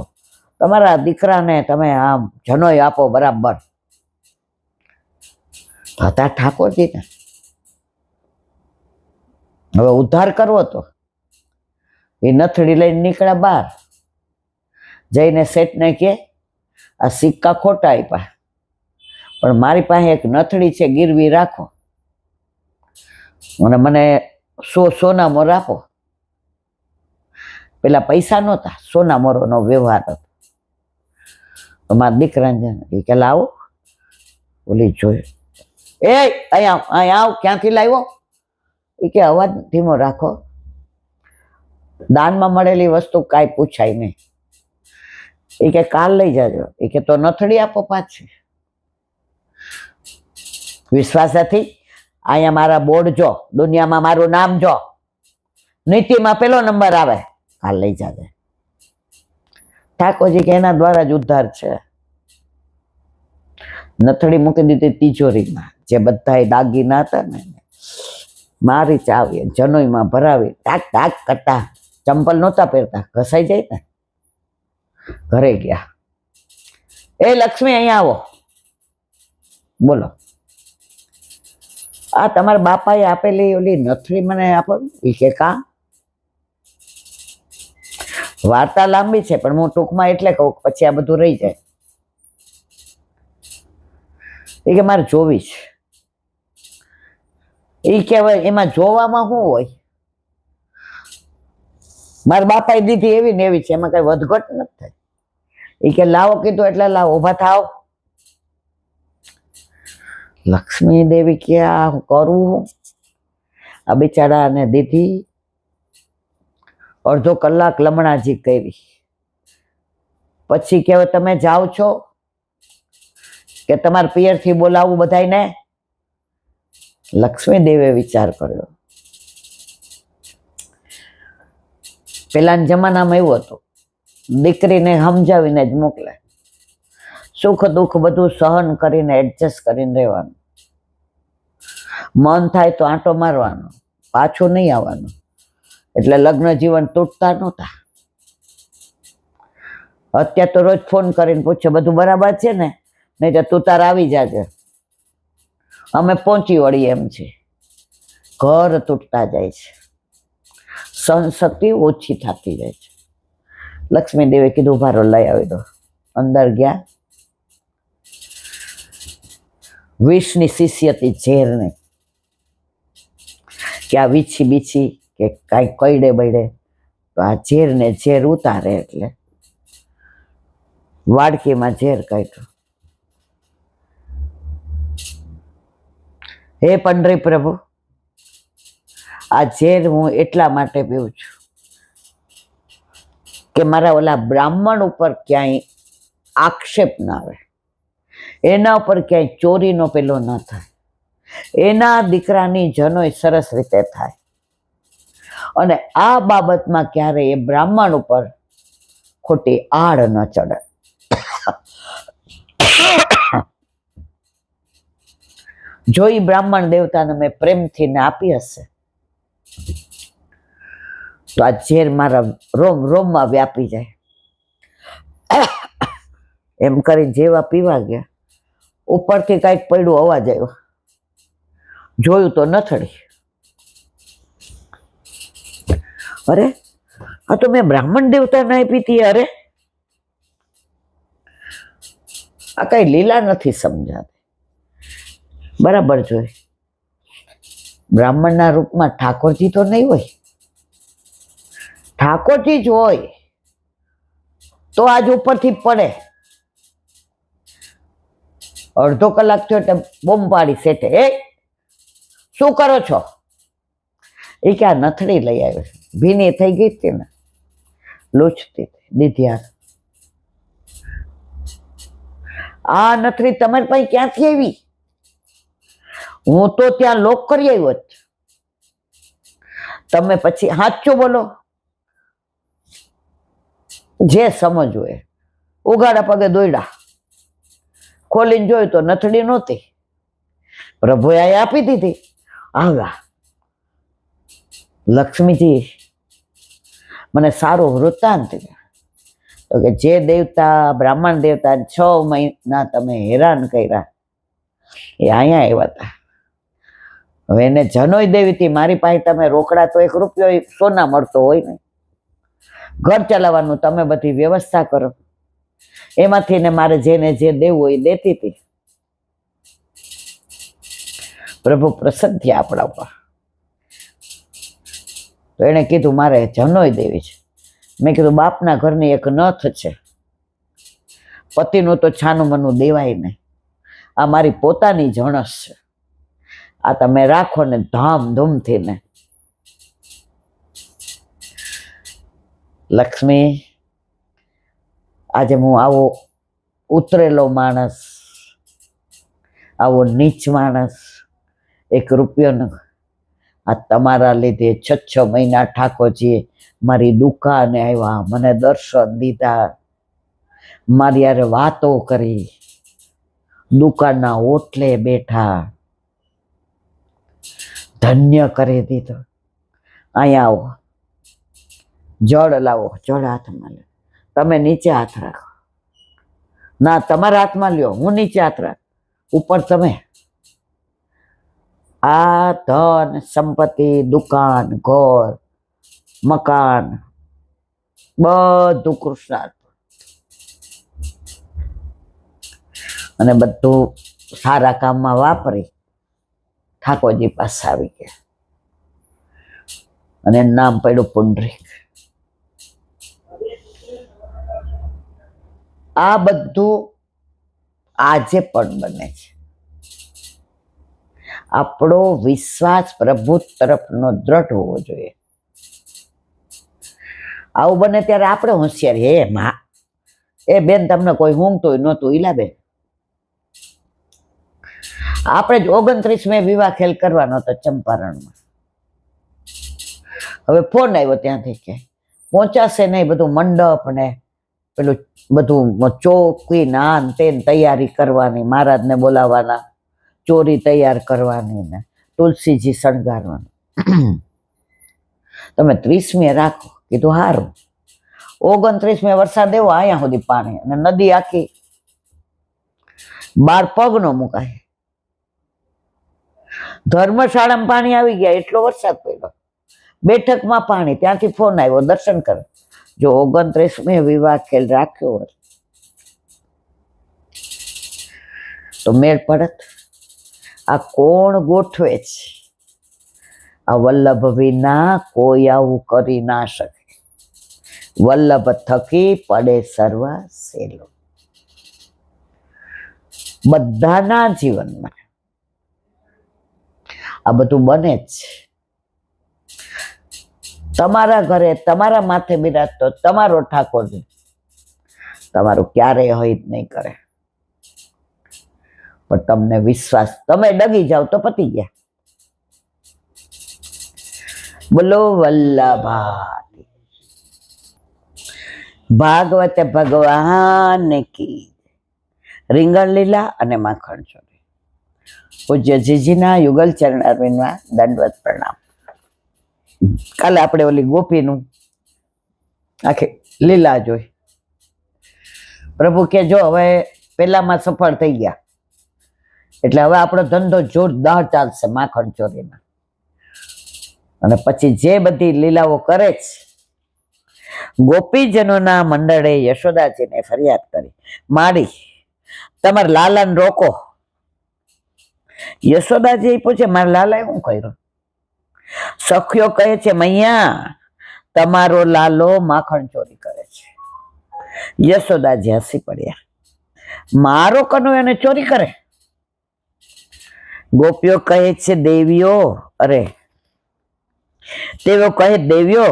તમારા દીકરાને તમે આમ જનોય આપો બરાબર. હતા ઠાકોરજી ને હવે ઉદ્ધાર કરવો તો એ નથડી લઈને નીકળ્યા બહાર. જઈને શેઠને કે આ સિક્કા ખોટા આપ્યા, પણ મારી પાસે એક નથડી છે, ગીરવી રાખો અને મને સોના મોર આપો. પેલા પૈસા નહોતા, સોના મોરોનો વ્યવહાર હતો. મારા દીકરાને એ કે લાવો ઓલી જોયું, એ અહીંયા આવ, ક્યાંથી લાવ્યો? એ કે અવાજ ધીમો રાખો, દાનમાં મળેલી વસ્તુ કાંઈ પૂછાય નહીં. એ કે કાલ લઈ જાજો. એ કે તો નથડી આપો પાછી. વિશ્વાસ નથી? અહીંયા મારા બોર્ડ જો, દુનિયામાં મારું નામ જો, નીતિમાં પેલો નંબર આવે, કાલ લઈ જાજે. ઠાકોરજી કે એના દ્વારા જ ઉદ્ધાર છે. નથડી મૂકી દીધી તિજોરીમાં, જે બધા દાગીના હતા ને મારી ચાવી જનોઈમાં ભરાવી ટાક ટાક કરતા. ચંપલ નહોતા પહેરતા, ઘસાઈ જાય ને. ઘરે ગયા, એ લક્ષ્મી અહીંયા આવો, બોલો આ તમારા બાપાએ આપેલી ઓલી નથડી મને આપો. એ કે કા? વાર્તા લાંબી છે પણ હું ટૂંકમાં એટલે કહું, પછી આ બધું રહી જાય. એ કે મારે જોવી છે. એ કહેવાય એમાં જોવામાં શું હોય? મારા બાપાએ દીધી એવી ને એવી છે, એમાં કઈ વધઘટ નથી થાય. એ કે લાવો કીધું એટલે લાવો, ઉભા થાવ. લક્ષ્મી દેવી કે આ હું કરું? આ બિચારાને દીધી. અડધો કલાક લમણાજી કરી, પછી કહેવાય તમે જાઓ છો કે તમારા પિયરથી બોલાવું બધાને? લક્ષ્મી દેવે વિચાર કર્યો. પેલાના જમાનામાં એવું હતું, દીકરીને સમજાવીને જ મોકલે, સુખ દુઃખ બધું સહન કરીને એડજસ્ટ કરીને રહેવાનું. મન થાય તો આંટો મારવાનો, પાછું નહીં આવવાનું. એટલે લગ્ન જીવન તૂટતા નહોતા. અત્યારે તો રોજ ફોન કરીને પૂછે બધું બરાબર છે ને, નહીં તો તું તાર આવી જાજે, અમે પહોંચી વળીએ એમ છે. ઘર તૂટતા જાય છે, સહનશક્તિ ઓછી થતી જાય છે. લક્ષ્મી દેવે કીધું ભારો લઈ આવી દો. અંદર ગયા. વિષની શિષ્ય હતી, ઝેરની, કે આ વીછી બીછી કે કાંઈ કઈડે બઈડે તો આ ઝેરને ઝેર ઉતારે. એટલે વાડકીમાં ઝેર કાઢ્યું. હે પંડરી પ્રભુ, આ ઝેર હું એટલા માટે પીઉં છું કે મારા ઓલા બ્રાહ્મણ ઉપર ક્યાંય આક્ષેપ ના આવે, એના ઉપર ક્યાંય ચોરીનો પેલો ન થાય, એના દીકરાની જનોય સરસ રીતે થાય, અને આ બાબતમાં ક્યારે એ બ્રાહ્મણ ઉપર ખોટી આડ ન ચડે. જો એ બ્રાહ્મણ દેવતાને મેં પ્રેમથી ને આપી હશે તો આ ઝેર મારા રોમ રોમમાં વ્યાપી જાય. એમ કરી જેવા પીવા ગયા, ઉપરથી કાંઈક પડ્યું, અવાજ આવ્યો. જોયું તો નથડી. અરે આ તો મેં બ્રાહ્મણ દેવતાને આપી હતી. અરે આ કઈ લીલા નથી સમજાતી. બરાબર જોઈ, બ્રાહ્મણના રૂપમાં ઠાકોરજી તો નહીં હોય. ઠાકોરજી જ હોય તો આજ ઉપરથી પડે. અડધો કલાક થયો એટલે બોમ્બ પાડી શેઠે, એ શું કરો છો? એ કે આ નથડી લઈ આવ્યો, ભીની થઈ ગઈ હતી ને, લૂછતી દીધી. આ નથડી તમારી પાસે ક્યાંથી આવી? હું તો ત્યાં લોક કરી આવ્યો જ. તમે પછી સાચું બોલો, જે સમજવું એ. ઉઘાડા પગે દોડ્યા, ખોલીને જોયું તો નથડી નહોતી, પ્રભુએ આ આપી દીધી. આવ્યા, લક્ષ્મીજી મને સારું વૃત્તાંત તો કે જે દેવતા બ્રાહ્મણ દેવતા 6 મહિના તમે હેરાન કર્યા એ અહીંયા આવ્યા હતા. હવે એને જનોઈ દેવી હતી, મારી પાસે તમે રોકડા તો 1 રૂપિયો સોના મળતો હોય ને, ઘર ચલાવવાનું તમે બધી વ્યવસ્થા કરો, એમાંથી ને મારે જેને જે દેવું હોય દેતી હતી. પ્રભુ પ્રસન્ન થયા આપણા ઉપર. તો એને કીધું મારે જનોઈ દેવી છે. મેં કીધું બાપના ઘરની એક નથ છે, પતિનું તો છાનું મનું દેવાય નહીં, આ મારી પોતાની જણસ છે, આ તમે રાખો ને ધામધૂમથી ને. લક્ષ્મી, આજે હું આવો ઉતરેલો માણસ, આવો નીચ માણસ, 1 રૂપિયો ન, આ તમારા લીધે 6 મહિના ઠાકોરજીએ મારી દુકાને આવ્યા, મને દર્શન દીધા, મારી યારે વાતો કરી, દુકાનના ઓટલે બેઠા, ધન્ય કરી દીધો. અહીંયા આવો, જળ લાવો, જળ હાથમાં લે. તમે નીચે હાથ રાખો. ના, તમારા હાથમાં લ્યો, હું નીચે હાથ રાખ, ઉપર તમે. આ ધન સંપત્તિ, દુકાન, ઘર, મકાન બધું કૃષ્ણ, અને બધું સારા કામમાં વાપરી ઠાકોરજી પાસે આવી ગયા, અને નામ પડ્યું પુંડરીક. આ બધું આજે પણ બને છે. આપણો વિશ્વાસ પ્રભુ તરફનો દ્રઢ હોવો જોઈએ. આવું બને ત્યારે આપણે હોશિયાર, હે માં, એ બેન તમને કોઈ ઊંઘતું નહોતું, ઈલા બેન, આપણે જ 29 મે વિવાહ ખેલ કરવાનો હતો ચંપારણમાં. હવે ફોન આવ્યો ત્યાંથી કે પહોંચાશે નહીં, બધું મંડપ ને પેલું બધું ચોકી નાન તેન તૈયારી કરવાની, મહારાજને બોલાવવાના, ચોરી તૈયાર કરવાની ને તુલસીજી શણગારવાનું. તમે 30મી રાખો. કીધું સારું. 29મે વરસાદ એવો, અહીંયા સુધી પાણી, અને નદી આખી બાર પગ નો મુકાય. ધર્મશાળામાં પાણી આવી ગયા, એટલો વરસાદ પડ્યો. બેઠકમાં પાણી, ત્યાંથી ફોન આવ્યો, દર્શન કરો. જો 29મે વિવાહ ખેલ રાખ્યો હોત તો મેળ પડત. આ કોણ ગોઠવે છે? આ વલ્લભ વિના કોઈ આવું કરી ના શકે. વલ્લભ થકી પડે સર્વ સેલો. બધાના જીવનમાં આ બધું બને જ. તમારા ઘરે તમારા માથે બિરાજતો તમારો ઠાકોરજી તમારું ક્યારેય હિત નહીં કરે. પણ તમને વિશ્વાસ, તમે ડગી જાવ તો પતી ગયા. બોલો વલ્લભા ભાગવત ભગવાન કી. રીંગણ લીલા અને માખણ ચોરી. પૂજ્ય જીજીના યુગલ ચરણ અરવિંદમાં દંડવત પ્રણામ. કાલે આપણે ઓલી ગોપીનું આખી લીલા જોઈ. પ્રભુ કે જો હવે પેલામાં સફળ થઈ ગયા એટલે હવે આપણો ધંધો જોરદાર ચાલશે માખણ ચોરીના. અને પછી જે બધી લીલાઓ કરે છે, ગોપીજનોના મંડળે યશોદાજીને ફરિયાદ કરી, માડી તમારા લાલાને રોકો. યશોદાજી પૂછે મારા લાલાએ શું કર્યું? સખીઓ કહે છે મૈયા તમારો લાલો માખણ ચોરી કરે છે. યશોદાજી હસી પડ્યા, મારો કનુ એને ચોરી કરે? ગોપીઓ કહે છે દેવીઓ, અરે તેઓ કહે દેવીઓ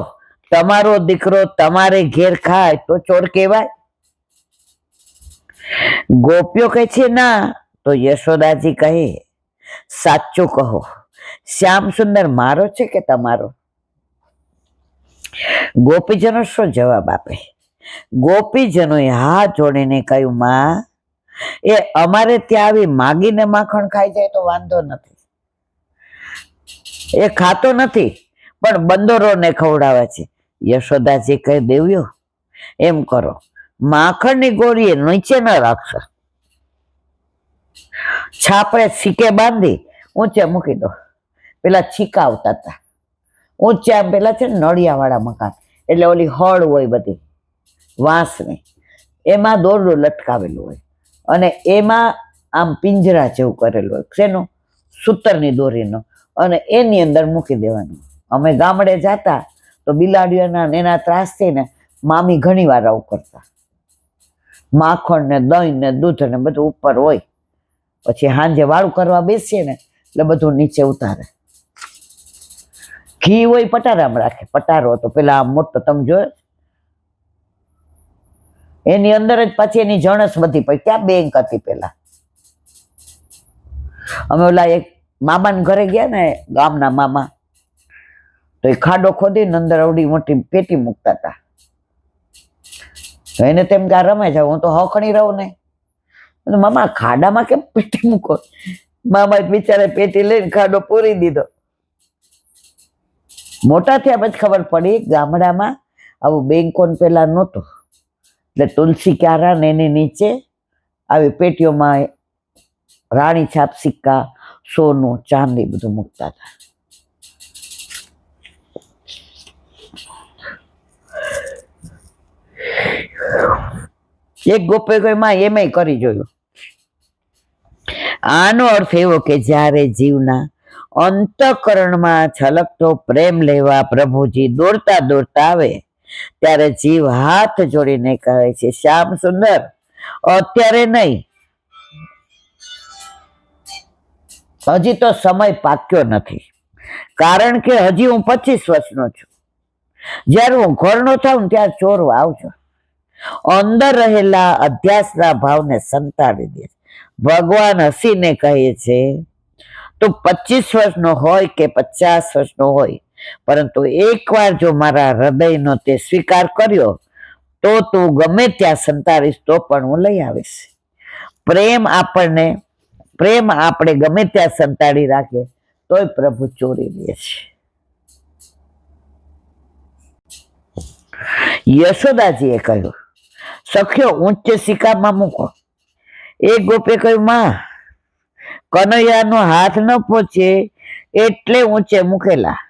તમારો દીકરો તમારે ઘેર ખાય તો ચોર કહેવાય? ગોપીઓ કહે છે ના. તો યશોદાજી કહે સાચું કહો, શ્યામ સુંદર મારો છે કે તમારો? ગોપીજનો શું જવાબ આપે? ગોપીજનોએ હાથ જોડીને કહ્યું, માં, એ અમારે ત્યાં આવી માગીને માખણ ખાઈ જાય તો વાંધો નથી, એ ખાતો નથી પણ બંદરોને ખવડાવે છે. યશોદાજી કહે, દેવ્યો, એમ કરો, માખણની ગોળીએ નીચે ન રાખશો, છાપરે છીકે બાંધી ઊંચે મૂકી દો. પેલા છીકા આવતા હતા ઊંચા, પેલા છે ને નળિયા વાળા મકાન, એટલે ઓલી હળ હોય બધી વાંસની, એમાં દોરડું લટકાવેલું હોય અને એમાં આમ પિંજરા જેવું કરેલું હોય, શેનું? સૂતરની દોરીનો, અને એની અંદર મૂકી દેવાનું. અમે ગામડે જતા તો બિલાડીઓના એના ત્રાસથી ને મામી ઘણી વાર આવું કરતા. માખણ ને દહીં ને દૂધ ને બધું ઉપર હોય, પછી સાંજે વાળું કરવા બેસીએ ને એટલે બધું નીચે ઉતારે. ઘી હોય પટારામાં રાખે, પટારો તો પેલા આમ મોટો તમે જોયો, એની અંદર જ પાછી એની જણસ બધી પડી. ત્યાં બેંક હતી પેલા. અમે ઓલા એક મામાને ઘરે ગયા ને, ગામના મામા, તો એ ખાડો ખોદીને અંદર અવડી મોટી પેટી મૂકતા હતા. એને તેમ કે રમે જાવ, હું તો હખણી રહું ને. મામા ખાડામાં કેમ પેટી મૂકો? મામા બિચારે પેટી લઈને ખાડો પૂરી દીધો. મોટા થયા પછી ખબર પડી ગામડામાં આવું બેંકોન પેલા નહોતું, એટલે તુલસી ક્યારા ને એની નીચે આવી પેટીઓમાં રાણી છાપ સિક્કા, સોનું, ચાંદી બધું મૂકતા હતા. એક ગોપે કોઈ માં એમાંય કરી જોયું. આનો અર્થ એવો કે જ્યારે જીવના અંતઃકરણમાં છલકતો પ્રેમ લેવા પ્રભુજી દોડતા દોડતા આવે ત્યારે જીવ હાથ જોડીને કહે છે, શ્યામ સુંદર, અત્યારે નહીં, હજી તો સમય પાક્યો નથી, કારણ કે હજી હું 25 વર્ષનો છું. જ્યારે હું ઘરનો થાઉં ત્યારે ચોરવા આવજો. અંદર રહેલા અધ્યાસના ભાવને સંતાડી દે. ભગવાન હસીને કહે છે, તું 25 વર્ષનો હોય કે 50 વર્ષનો હોય, પરંતુ એકવાર જો મારા હૃદયનો તે સ્વીકાર કર્યો તો તું ગમે ત્યાં સંતાડીશ તો પણ હું લઈ આવીશ. પ્રેમ આપણે ગમે ત્યાં સંતાડી રાખે તોય પ્રભુ ચોરી લે છે. યશોદાજીએ કહ્યું, સખ્યો ઊંચે સિક્કામાં મૂકો. એક ગોપે કહ્યું, માં, કનૈયાનો હાથ ન પહોંચે એટલે ઊંચે મૂકેલા,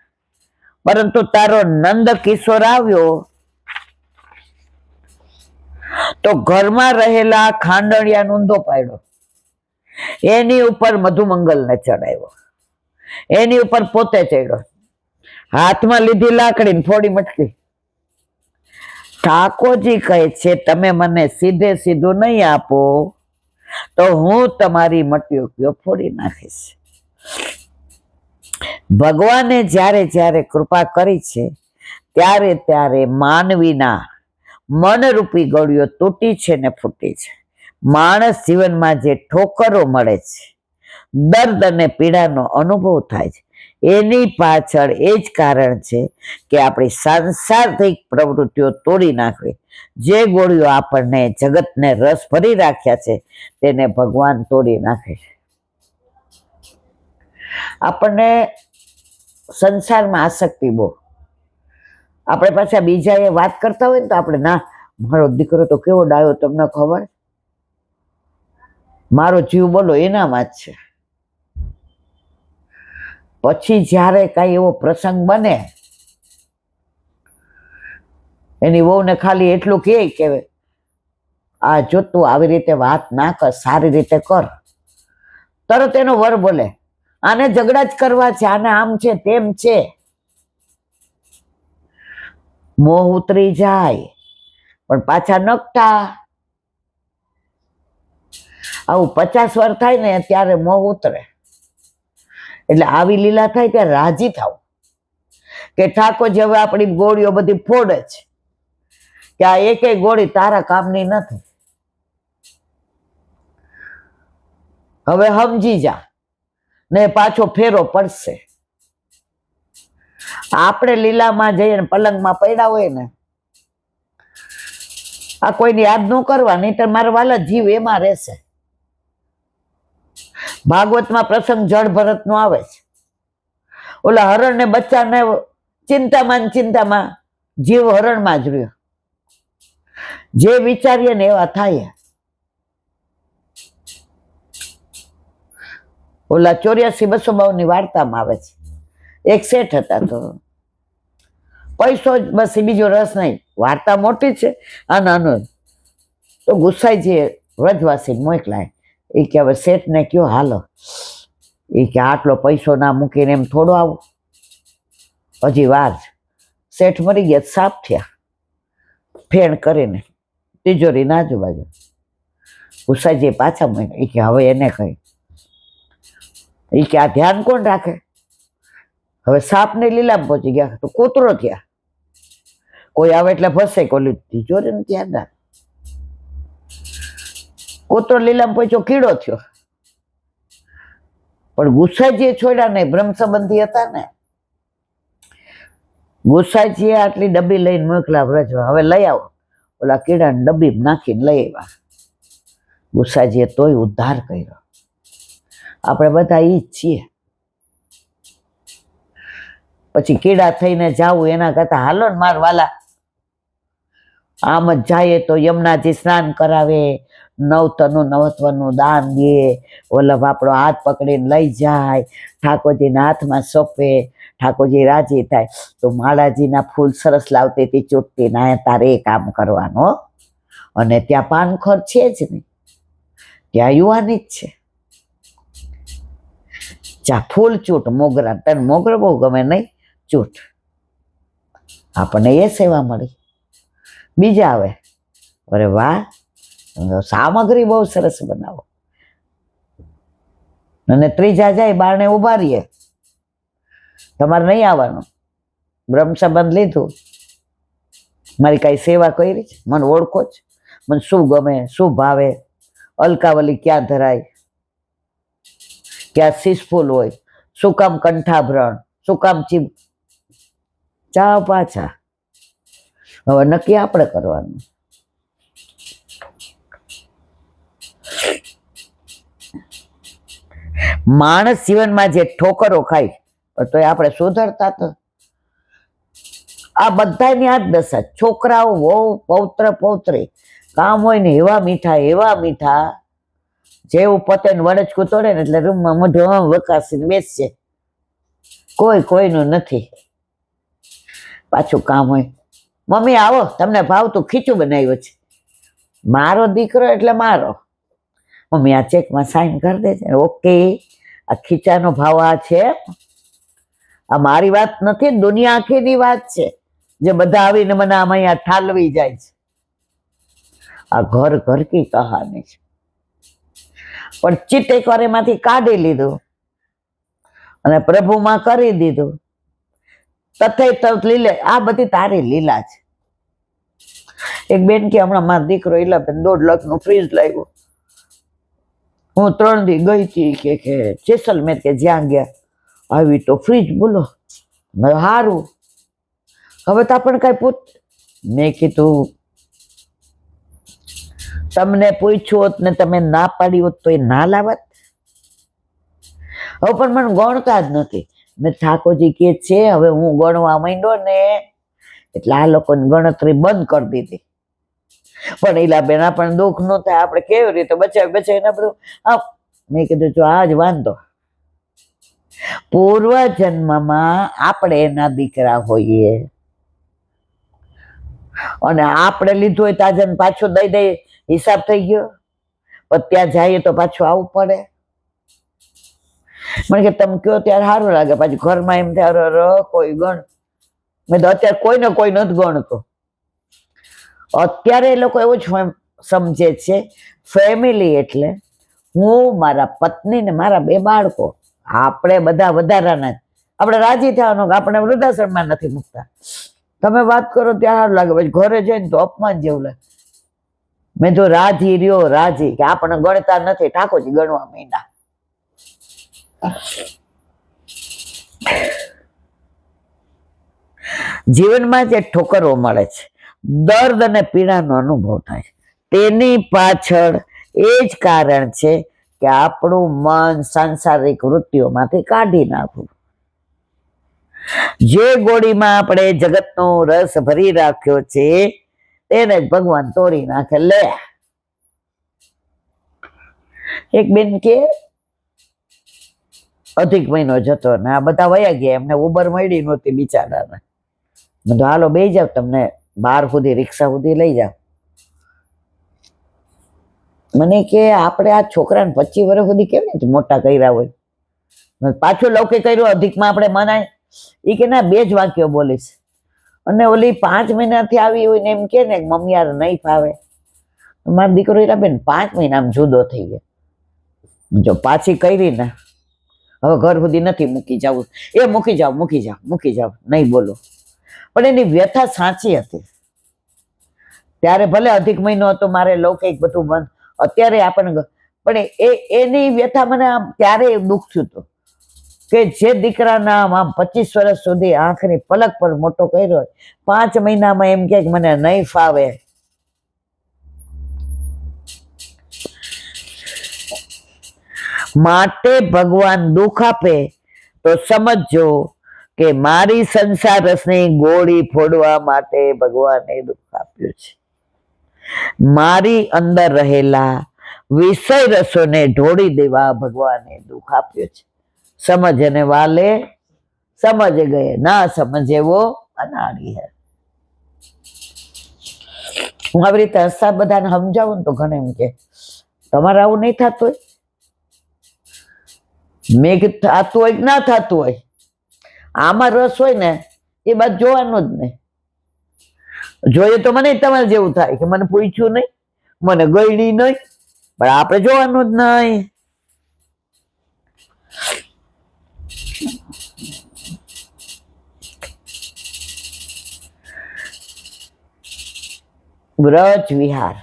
પરંતુ તારો નંદ કિશોર આવ્યો તો ઘરમાં રહેલા ખાંડણિયા ઊંધો પાડ્યો, એની ઉપર મધુમંગલને ચડાવ્યો, એની ઉપર પોતે ચડ્યો, હાથમાં લીધી લાકડી ફોડી મટકી. ઠાકોરજી કહે છે, તમે મને સીધે સીધું નહીં આપો તો હું તમારી મટીઓ ફોડી નાખીશ. ભગવાને જ્યારે જ્યારે કૃપા કરી છે ત્યારે ત્યારે માનવીના મનરૂપી ગળીઓ તૂટી છે ને ફૂટી છે. માણસ જીવનમાં જે ઠોકરો મળે છે, દર્દ અને પીડાનો અનુભવ થાય છે, એની પાછળ એ જ કારણ છે કે આપણી સાંસારિક પ્રવૃત્તિઓ તોડી નાખવી. જે ગોળીઓ આપણને જગતને રસ ભરી રાખ્યા છે તેને ભગવાન તોડી નાખે છે. આપણને સંસારમાં આસક્તિ બહુ. આપણે પાછા બીજા એ વાત કરતા હોય ને તો આપણે, ના, મારો દીકરો તો કેવો ડાયો, તમને ખબર, મારો જીવ બોલો એનામાં જ છે. પછી જ્યારે કઈ એવો પ્રસંગ બને, એની વહુને ખાલી એટલું કહે કે આ જો તું આવી રીતે વાત ના કર, સારી રીતે કર, તરત એનો વર બોલે, આને ઝઘડા જ કરવા છે, આને આમ છે તેમ છે. મોહ ઉતરી જાય પણ પાછા નકટા. આવું 50 વર્ષ થાય ને ત્યારે મોહ ઉતરે. એટલે આવી લીલા થાય ત્યારે રાજી થાવ કે ઠાકોરજી હવે આપણી ગોળીઓ બધી ફોડે છે, કે આ એકેય ગોળી તારા કામની નથી, હવે સમજી જા ને પાછો ફેરો પડશે. આપણે લીલામાં જઈએ ને પલંગમાં પડ્યા હોય ને, આ કોઈને યાદ ન કરવા, નહીં તો મારો વાલા જીવ એમાં રહેશે. ભાગવતમાં પ્રસંગ જળ ભરત નો આવે છે. ઓલા હરણ ને બચ્ચાને ચિંતામાં જીવ હરણમાં જ રહ્યો. જે વિચારીએ ને એવા થાય. ઓલા 84-292 ની વાર્તામાં આવે છે. એક શેઠ હતા, તો પૈસો જ બસ, બીજો રસ નહીં. વાર્તા મોટી છે. આનો તો ગુસ્સાઈજી વ્રજવાસી મોકલાય. એ કે હવે શેઠ ને કયો હાલો. એ કે આટલો પૈસો ના મૂકીને એમ થોડો આવું, હજી વાર. શેઠ મરી ગયા, સાફ થયા ફેણ કરીને તિજોરીની આજુબાજુ. ગુસ્સાઈજી પાછા મૂક્યા. એ કે હવે એને કહી, એ કે આ ધ્યાન કોણ રાખે? હવે સાપ ને લીલામાં પહોંચી ગયા તો કૂતરો થયા. કોઈ આવે એટલે ફસે, કોલી તિજોરી ને ધ્યાન રાખ. કૂતરો લીલામાં પહોંચ્યો, કીડો થયો. પણ ગુસ્સાઈજીએ છોડ્યા નહીં, બ્રહ્મ સંબંધી હતા ને. ગુસ્સાઈજીએ આટલી ડબ્બી લઈને મોકલા વ્રજમાં, હવે લઈ આવો. ઓલા કીડાને ડબ્બી નાખીને લઈ આવ્યા. ગુસ્સાઈજીએ તોય ઉદ્ધાર કર્યો. આપણે બધા ઈ જ છીએ. પછી કીડા થઈને જાવું એના કરતા હાલો ને માર વાલા, આમ જ જાય તો યમુનાજી સ્નાન કરાવે, નવત્વનું દાન દે, વલ્લભ આપણો હાથ પકડીને લઈ જાય, ઠાકોરજીના હાથમાં સોંપે, ઠાકોરજી રાજી થાય. તો માળાજીના ફૂલ સરસ લાવતી હતી ચૂંટતી ના, તારે એ કામ કરવાનો. અને ત્યાં પાનખર છે જ નહીં, ત્યાં યુવાની જ છે. ચા ફૂલ ચૂંટ મોગરા, તને મોગરો બહુ ગમે નહીં? ચૂંટ. આપણને એ સેવા મળી. બીજા આવે, અરે વાહ, સામગ્રી બહુ સરસ બનાવો. અને ત્રીજા જાય બારણે ઉભા રહીએ, તમારે નહીં આવવાનું, બ્રહ્મ સંબંધ લીધું, મારી કઈ સેવા કરી છે, મને ઓળખો જ, મને શું ગમે શું ભાવે, અલકાવલી ક્યાં ધરાય, ક્યાં શીશફૂલ હોય, શું કામ કંઠાભરણ, શું કામ ચીબ, ચા પાછા. હવે નક્કી આપણે કરવાનું. માણસ જીવનમાં જે ઠોકરો ખાય, તો આપણે સુધરતા તો આ બધાની આ જ દશા. છોકરાઓ બહુ પૌત્રી કામ હોય ને એવા મીઠા, જેવું પતે ને વડચકું તોડે ને એટલે રૂમમાં મોઢું વકાસીને બેસશે. કોઈનું નથી. પાછું કામ હોય, મમ્મી આવો, તમને ભાવતું ખીચું બનાવ્યું છે. મારો દીકરો એટલે મારો. મમ્મી આ ચેકમાં સાઈન કરી દે છે. ઓકે, આ ખીચાનો ભાવ આ છે. આ મારી વાત નથી, દુનિયા આખીની વાત છે, જે બધા આવીને મને આમ અહીંયા ઠાલવી જાય છે. આ ઘર કી કહાની છે. પણ ચિત્ત એકવાર એમાંથી કાઢી લીધું અને પ્રભુમાં કરી દીધું. તથે લીલે, આ બધી તારી લીલા છે. એક બેન કે હમણાં મારો દીકરો 1.5 લાખનું ફ્રીજ લાવ્યો. હું 3 દી ગઈ હતી કે જેસલમેર કે જ્યાં ગયા, આવી તો ફ્રીજ બોલો, સારું. હવે તો આપણને કઈ પૂછ. મેં કીધું તમને પૂછ્યું હોત ને તમે ના પાડી હોત તો એ ના લાવત. હવે પણ મને ગણતા જ નથી. મેં ઠાકોરજી કે છે હવે હું ગણવા માંડ્યો ને એટલે આ લોકોની ગણતરી બંધ કરી દીધી. પણ ઈલાબેન આપણને દુઃખ ન થાય, આપણે કેવી રીતે બચાવીને બધું. મેં કીધું જો આ જ વાંધો, પૂર્વ જન્મમાં આપણે એના દીકરા હોઈએ અને આપણે લીધું હોય તાજન પાછું દઈ દઈ, હિસાબ થઈ ગયો. પણ ત્યાં જઈએ તો પાછું આવવું પડે. મને કે તમે કયો ત્યારે સારું લાગે, પાછું ઘરમાં એમ થાય કોઈ ગણ. મેં તો અત્યારે કોઈને કોઈ નથી ગણતો. અત્યારે એ લોકો એવું જ સમજે છે ફેમિલી એટલે હું, મારા પત્ની ને મારા 2 બાળકો. આપણે બધા વધારાના, આપણે રાજી થવાનું કે આપણે વૃદ્ધાશ્રમમાં નથી મૂકતા. તમે વાત કરો ત્યાં સારું લાગે, પછી ઘરે જઈને તો અપમાન જેવું લાગે. મેં તો રાજી રહ્યો, રાજી કે આપણે ગણતા નથી, ઠાકોરજી ગણવા માંડ્યા. જીવનમાં જે ઠોકરો મળે છે, દર્દ અને પીડાનો અનુભવ થાય, તેની પાછળ એ જ કારણ છે કે આપણું મન સાંસારિક વૃત્તિઓમાંથી કાઢી નાખવું. જે ગોળીમાં આપણે જગતનો રસ ભરી રાખ્યો છે તેને જ ભગવાન તોડી નાખે. લે, એક બેન કે અધિક મહિનો જતો ને આ બધા વયા ગયા, એમને ઉબર મળી નહોતી બિચારાને. મેં તો હાલો બે જાવ, તમને 12 સુધી રિક્ષા સુધી લઈ જાવ. મને કે આપણે આ છોકરાને 25 વર્ષ સુધી કેમ ને મોટા કર્યા હોય, પાછું લૌકિક કર્યું અધિકમાં આપણે મનાય. એ કે ના, 2 જ વાક્યો બોલીશ. અને ઓલી 5 મહિનાથી આવી હોય ને એમ કે ને મમ્મી યાર નહીં ફાવે. મારો દીકરો એલા બેન 5 મહિનામાં જુદો થઈ ગયો. જો પાછી કરી ને હવે ઘર સુધી નથી મૂકી જવું, એ મૂકી જાવ નહીં બોલો. પણ એની વ્યથા સાચી હતી. ત્યારે ભલે અધિક મહિનો હતો, મારે લૌકિક બધું બંધ, અત્યારે આપણને પણ એની વ્યથા મને આમ ત્યારે દુઃખ થયું હતું કે જે દીકરાના આમ 25 વર્ષ સુધી આંખની પલક પર મોટો કર્યો હોય, 5 મહિનામાં એમ કે મને નહીં ફાવે. માટે ભગવાન દુઃખ આપે તો સમજો કે મારી સંસાર રસની ગોળી ફોડવા માટે ભગવાને દુઃખ આપ્યું છે. મારી અંદર રહેલા વિષય રસોને ઢોળી દેવા ભગવાને દુઃખ આપ્યું છે. સમજ ને વાલે સમજ ગયે, ના સમજે વો અનાડી હે. હું આવી રીતે હસતા બધાને સમજાવું ને તો ઘણા એમ કે તમારે આવું નહીં થતું હોય. મેં કે થતું હોય કે ના થતું હોય, આમાં રસ હોય ને એ બાદ જોવાનું જ નહીં. જોઈએ તો મને તમારે જેવું થાય કે મને પૂછ્યું નહીં, મને ગયડી નહીં, પણ આપણે જોવાનું જ નહીં. વ્રજ વિહાર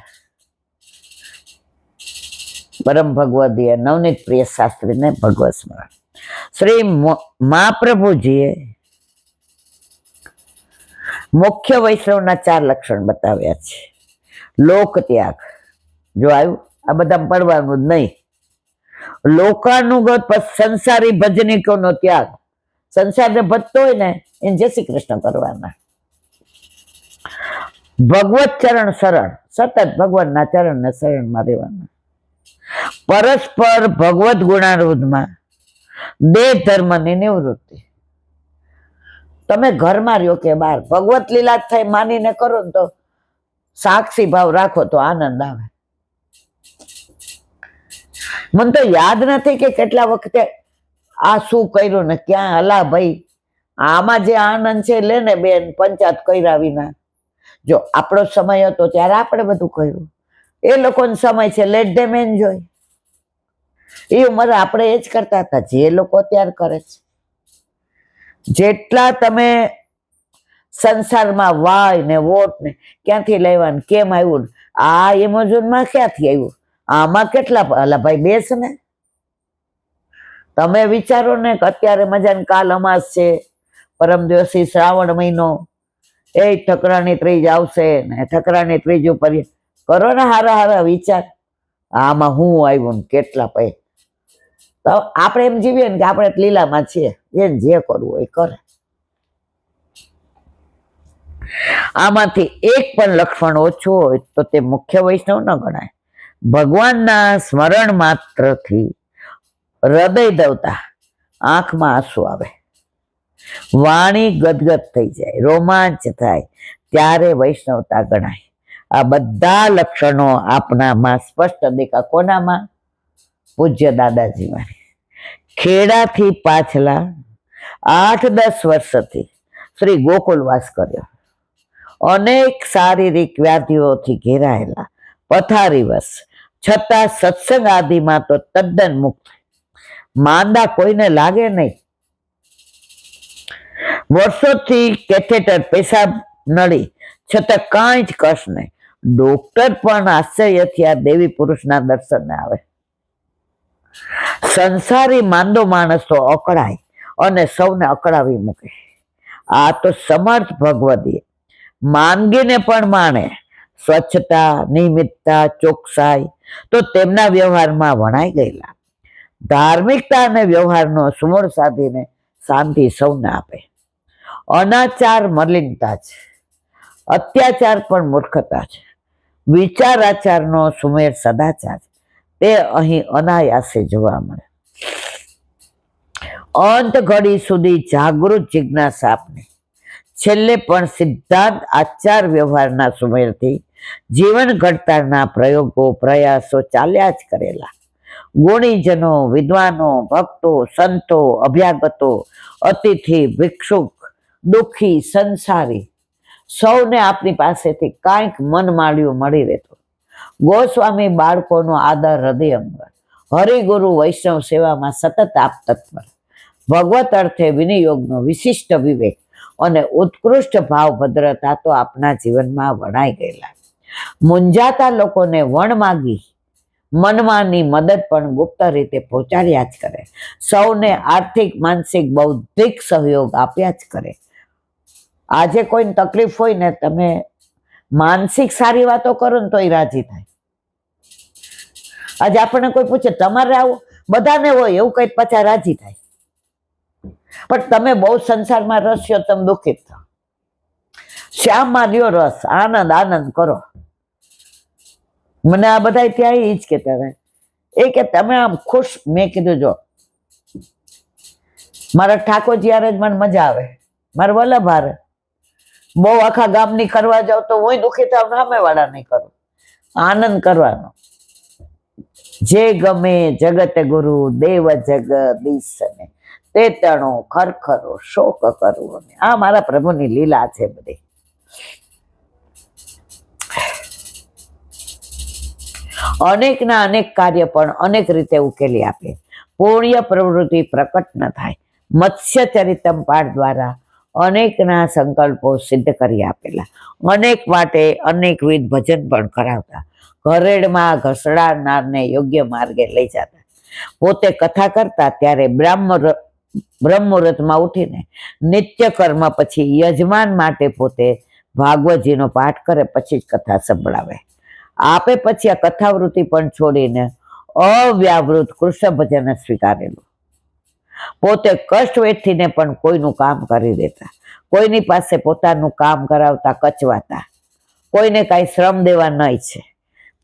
પરમ ભગવદીય નવનીત પ્રિય શાસ્ત્રીને ભગવત સ્મરણ. શ્રી મહાપ્રભુજીએ મુખ્ય વૈષ્ણવના 4 લક્ષણ બતાવ્યા છે. લોક ત્યાગ, જો આવ્યું આ બધા પડવાનું જ નહીં. લોકાનુગત સંસારી ભજનિકોનો ત્યાગ, સંસારને ભજતો હોય ને એને જય શ્રી કૃષ્ણ કરવાના. ભગવત ચરણ શરણ, સતત ભગવાનના ચરણને શરણમાં રહેવાના. પરસ્પર ભગવત ગુણાનુરોધમાં દેહ ધર્મની નિવૃત્તિ. તમે ઘરમાં રહ્યો કે બહાર ભગવત લીલા થાય માનીને કરો ને તો સાક્ષી ભાવ રાખો તો આનંદ આવે. મને તો યાદ નથી કે કેટલા વખતે આ શું કર્યું ને ક્યાં હલા ભાઈ. આમાં જે આનંદ છે લે ને બેન, પંચાયત કર્યા વિના. જો આપણો સમય હતો ત્યારે આપણે બધું કર્યું, એ લોકોનો સમય છે લેટ ધેમ એન્જોય. એ ઉંમરે આપણે એ જ કરતા હતા જે લોકો અત્યારે કરે છે. જેટલા તમે સંસારમાં વાય ને વોટ ને ક્યાંથી લેવાનું, કેમ આવ્યું, આ એમેઝોનમાં ક્યાંથી આવ્યું, આમાં કેટલા અલા ભાઈ બેસ ને. તમે વિચારો ને કે અત્યારે મજાને કાલ અમાસ છે, પરમ દિવસથી શ્રાવણ મહિનો, એ ઠકરાની ત્રીજ આવશે ને ઠકરાની ત્રીજ ઉપર કરો ને હારા વિચાર, આમાં હું આવ્યું ને કેટલા પૈ. તો આપણે એમ જીવીએ ને કે આપણે લીલામાં છીએ, એને જે કરવું હોય કરે. આમાંથી એક પણ લક્ષણ ઓછું હોય તો તે મુખ્ય વૈષ્ણવ ન ગણાય. ભગવાનના સ્મરણ માત્રથી હૃદય દવતા આંખમાં આંસુ આવે, વાણી ગદગદ થઈ જાય, રોમાંચ થાય, ત્યારે વૈષ્ણવતા ગણાય. આ બધા લક્ષણો આપણામાં સ્પષ્ટ દેખા. કોનામાં? પૂજ્ય દાદાજીમાં. ખેડાથી પાછલા 8-10 વર્ષથી શ્રી ગોકુલવાસ કર્યો. અનેક શારીરિક વ્યાધિઓથી ઘેરાયેલા પથારીવશ, છતાં સત્સંગ આદિમાં તો તદ્દન મુક્ત. માંદા કોઈને લાગે નહીં. વર્ષોથી કેથેટર, પેશાબ નળી, છતાં કાંઈ જ કશ નહીં. ડોક્ટર પણ આશ્ચર્યથી આ દેવી પુરુષના દર્શનને આવે. સંસારી માંદો માણસ તો અકળાય અને સૌને અકળાવી મૂકે. આ તો સમર્થ ભગવદીય માંદગીને પણ માણે. સ્વચ્છતા, નિયમિતતા, ચોકસાઈ તો તેમના વ્યવહારમાં વણાઈ ગયેલા. ધાર્મિકતા અને વ્યવહારનો સુમેળ સાધીને શાંતિ સૌને આપે. અનાચાર મલિનતા છે, અત્યાચાર પણ મૂર્ખતા છે. વિચાર આચારનો સુમેળ સદાચાર છે, તે અહીં અનાયાસે જોવા મળે. અંત ઘડી સુધી જાગૃત જિજ્ઞાસા આપને, છેલ્લે પણ સિદ્ધાંત આચાર વ્યવહારના સુમેળથી જીવન ઘડતરના પ્રયોગો પ્રયાસો ચાલ્યા જ કરેલા. ગુણીજનો, વિદ્વાનો, ભક્તો, સંતો, અભ્યાગતો, અતિથિ, ભિક્ષુક, દુઃખી, સંસારી સૌને આપની પાસેથી કાંઈક મન માળ્યું મળી રહેતું. ગોસ્વામી બાળકોનો આદર હૃદય અંગર, હરિગુરુ વૈષ્ણવ સેવામાં સતત આપ તત્પર. ભગવત અર્થે વિનિયોગનો વિશિષ્ટ વિવેક અને ઉત્કૃષ્ટ ભાવ ભદ્રતા તો આપના જીવનમાં વણાઈ ગયેલા. મૂંઝાતા લોકોને વણ માગી મનમાંની મદદ પણ ગુપ્ત રીતે પહોંચાડ્યા જ કરે. સૌને આર્થિક, માનસિક, બૌદ્ધિક સહયોગ આપ્યા જ કરે. આજે કોઈને તકલીફ હોય ને, તમે માનસિક સારી વાતો કરો ને તો એ રાજી થાય. આજે આપણને કોઈ પૂછે તમારે આવું, બધાને હોય એવું કઈ પાછા રાજી થાય. પણ તમે બહુ સંસારમાં રસ છો, તમે દુઃખિત થાવ. શ્યામમાં લ્યો રસ, આનંદ આનંદ કરો. મને આ બધા ત્યાં એ જ કહેતા હતા, એ કે તમે આમ ખુશ. મેં કીધું જો મારા ઠાકોરજી યારે જ મને મજા આવે, મારે વલ્લભ હારે. બહુ આખા ગામની કરવા જાવ તો હું દુઃખી થાવ, સામે વાળા નહીં કરું. આનંદ કરવાનો. જે ગમે જગત ગુરુ દેવ જગદીશને, તે તણો ખરખરો શોક કરવો. આ મારા પ્રભુની લીલા છે બધી. અનેકના અનેક કાર્ય પણ અનેક રીતે ઉકેલી આપે. પુણ્ય પ્રવૃત્તિ પ્રકટ ન થાય. મત્સ્ય ચરિતમ પાઠ દ્વારા અનેકના સંકલ્પો સિદ્ધ કરી આપેલા. અનેક માટે અનેકવિધ ભજન પણ કરાવતા. ઘરેડમાં ઘસડાનારને યોગ્ય માર્ગે લઈ જતા. પોતે કથા કરતા ત્યારે બ્રહ્મુહૂર્તમાં ઉઠીને નિત્ય કર્મ પછી યજમાન માટે પોતે ભાગવતજીનો પાઠ કરે, પછી જ કથા સંભળાવે. આપે પછી આ કથાવૃત્તિ પણ છોડીને અવ્યાવૃત કૃષ્ણ ભજન સ્વીકારેલું. પોતે કષ્ટ વેઠીને પણ કોઈનું કામ કરી દેતા. કોઈની પાસે પોતાનું કામ કરાવતા, કચવાતા. કોઈને કાંઈ શ્રમ દેવા ન ઈચ્છે.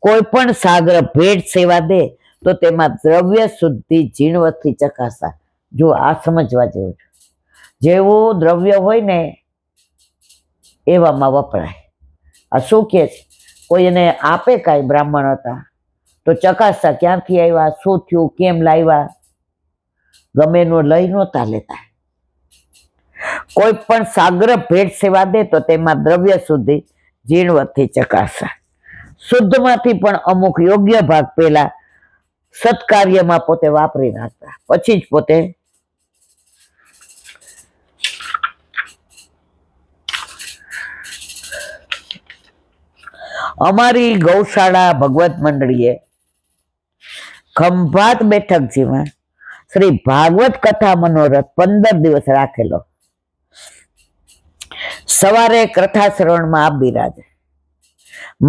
કોઈ પણ સાગર ભેટ સેવા દે તો તેમાં દ્રવ્ય શુદ્ધિ ઝીણવટથી ચકાસા. જો આ સમજવા જેવું છે. જેવું દ્રવ્ય હોય ને એવામાં વપરાય. આ શું કહે છે? કોઈ એને આપે, કાંઈ બ્રાહ્મણ હતા તો ચકાસતા, ક્યાંથી આવ્યા, શું થયું, કેમ લાવ્યા. ગમે એનું લઈ નહોતા લેતા. કોઈ પણ સાગ્ર ભેટ સેવા દે તો તેમાં દ્રવ્ય શુદ્ધિ ઝીણવટથી ચકાસા. શુદ્ધમાંથી પણ અમુક યોગ્ય ભાગ પેલા સત્કાર્યમાં પોતે વાપરી નાખતા, પછી જ પોતે અમારી ગૌશાળા ભગવત મંડળીએ ખંભાત બેઠકજીમાં શ્રી ભાગવત કથા મનોરથ 15 દિવસ રાખેલો. સવારે કથા શ્રવણમાં આપ બિરાજે.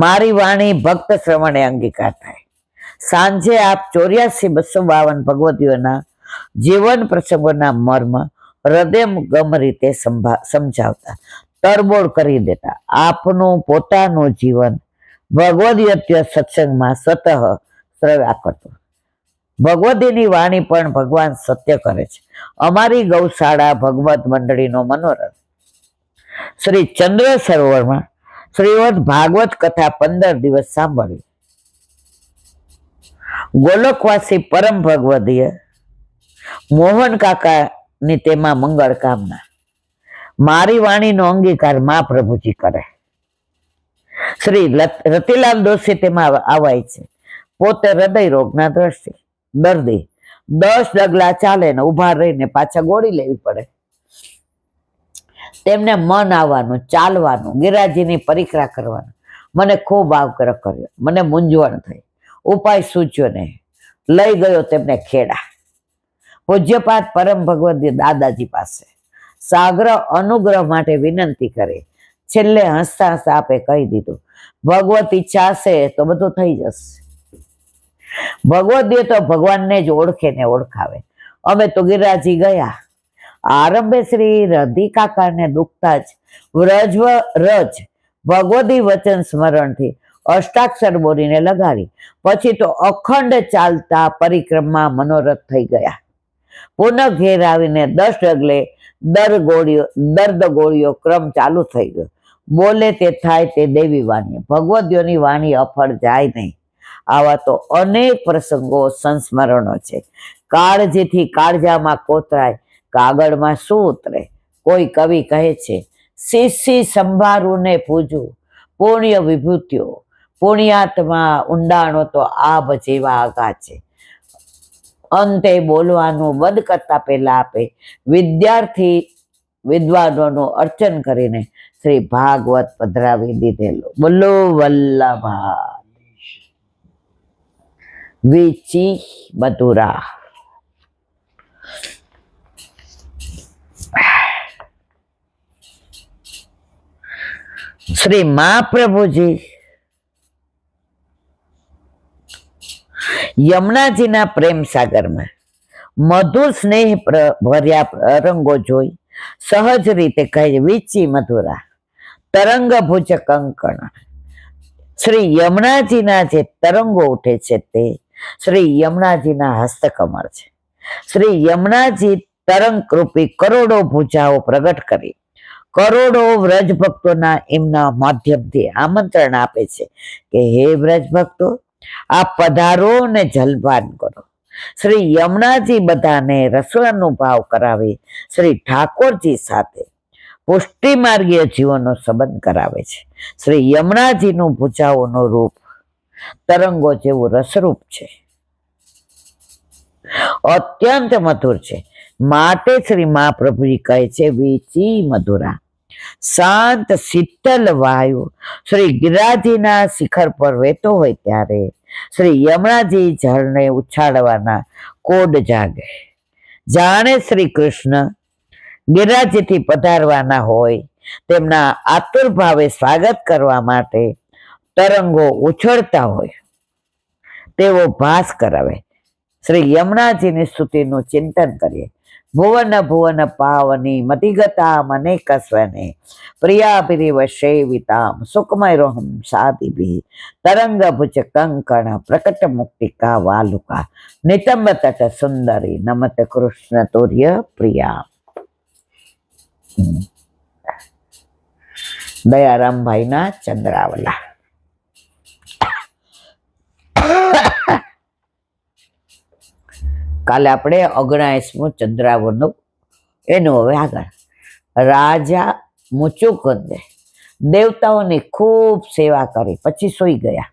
મારી વાણી ભક્ત શ્રવણે અંગીકાર થાય. સાંજે આપ 84,252 ભગવતીઓના જીવન પ્રસંગોના મર્મ હૃદયંગમ રીતે સમજાવતા, તરબોળ કરી દેતા. આપનું પોતાનું જીવન ભગવદીય સત્સંગમાં સ્વતઃ શ્રવ્યા કરતું. ભગવતીની વાણી પણ ભગવાન સત્ય કરે છે. અમારી ગૌશાળા ભગવત મંડળીનો મનોરથ શ્રી ચંદ્ર સરોવરમાં શ્રીમદ ભાગવત કથા 15 દિવસ સાંભળવી. ગોલકવાસી પરમ ભગવદીય મોહન કાકાની તેમાં મંગળ કામના. મારી વાણીનો અંગીકાર મા પ્રભુજી કરે. શ્રી રતિલાલ દોશી તેમાં આવાય છે. પોતે હૃદય રોગના દર્દી. 10 ડગલા ચાલે ને ઉભા રહીને પાછા ગોળી લેવી પડે. તેમને મન આવવાનું, ચાલવાનું, ગિરાજીની પરિક્રમા કરવાનું. મને ખૂબ આગ્રહ કર્યો. મને મૂંઝવણ થઈ, ઉપાય સૂચ્યો નહીં. લઈ ગયો તેમને ખેડા પૂજ્યપાદ પરમ ભગવત દાદાજી પાસે. સાગર અનુગ્રહ માટે વિનંતી કરે. છેલ્લે હસતા હસતા આપે કહી દીધું, ભગવત ઈચ્છા હશે તો બધું થઈ જશે. ભગવદીય તો ભગવાનને જ ઓળખે ને ઓળખાવે. અમે તો ગિરિરાજી ગયા. આરંભે શ્રી રધિકાકાને દુખતા જ રજ ભગવદી વચન સ્મરણથી અષ્ટાક્ષર બોલીને લગાડી. પછી તો અખંડ ચાલતા પરિક્રમા મનોરથ થઈ ગયા. પુનઃ ઘેર આવીને 10 ડગલે દર્દ ગોળીઓ ક્રમ ચાલુ થઈ ગયો. બોલે તે થાય તે દેવી વાણી. ભગવદીઓની વાણી અફળ જાય નહીં. આવા તો અનેક પ્રસંગો સંસ્મરણો છે. કાળજીથી કાળજામાં કોતરાય, કાગળમાં શું ઉતરે. કોઈ કવિ કહે છે, શીશી સંભારું ને પૂજું પુણ્ય વિભૂતિઓ, પુણ્યાત્મા ઊંડાણો તો આબ જેવા આગા છે. અંતે બોલવાનું બંધ કરતા પહેલા આપે વિદ્યાર્થી વિદ્વાનોનું અર્ચન કરીને શ્રી ભાગવત પધરાવી દીધેલો. બોલો વલ્લભા વીચી મધુરા. શ્રી મહાપ્રભુજી યમુનાજીના પ્રેમ સાગરમાં મધુર સ્નેહ ભર્યા રંગો જોઈ સહજ રીતે કહે, વીચી મધુરા તરંગ ભુજ કંકણ. શ્રી યમુનાજીના જે તરંગો ઉઠે છે તે શ્રી યમુનાજીના હસ્તકમળ છે. શ્રી યમુનાજી તરંગ રૂપી કરોડો ભુજાઓ પ્રગટ કરી કરોડો વ્રજ ભક્તોના એમના માધ્યમથી આમંત્રણ આપે છે કે હે વ્રજ ભક્તો, આપ પધારો ને જલપાન કરો. શ્રી યમુનાજી બધાને રસોઈનો ભાવ કરાવી શ્રી ઠાકોરજી સાથે પુષ્ટિ માર્ગીય જીવનનો સંબંધ કરાવે છે. શ્રી યમુનાજીનું ભુજાઓનું રૂપ તરંગો જેવું રસરૂપ છે, અત્યંત મધુર છે. માટે શ્રી મહાપ્રભુજી કહે છે, વીચી મધુરા. શાંત શીતલ વાયુ શ્રી ગિરિરાજીના શિખર પર વહેતો હોય ત્યારે શ્રી યમુનાજી જળને ઉછાળવાના કોડ જાગે. જાણે શ્રી કૃષ્ણ ગિરિરાજીથી પધારવાના હોય તેમના આતુર ભાવે સ્વાગત કરવા માટે તરંગો ઉછળતા હોય તેવો ભાસ કરાવે. શ્રી યમુનાજીની સ્તુતિનું ચિંતન કરીએ. ભુવન ભુવન પાવની મતિગતા મને કસ્વને પ્રિયાભિરિવ સેવિતામ સુકમયરોહમ સાદિભિ તરંગ ભુજ કંકણ પ્રકટ મુક્તિકા વાલુકા નિતંબ તટ સુંદરી નમત કૃષ્ણ તુર્ય પ્રિયા. દયારામભાઈના ચંદ્રાવલા. કાલે આપણે 79મું ચંદ્રાવનું એનું હવે આગળ. રાજા મુચુકુંદે દેવતાઓની ખૂબ સેવા કરી પછી સૂઈ ગયા.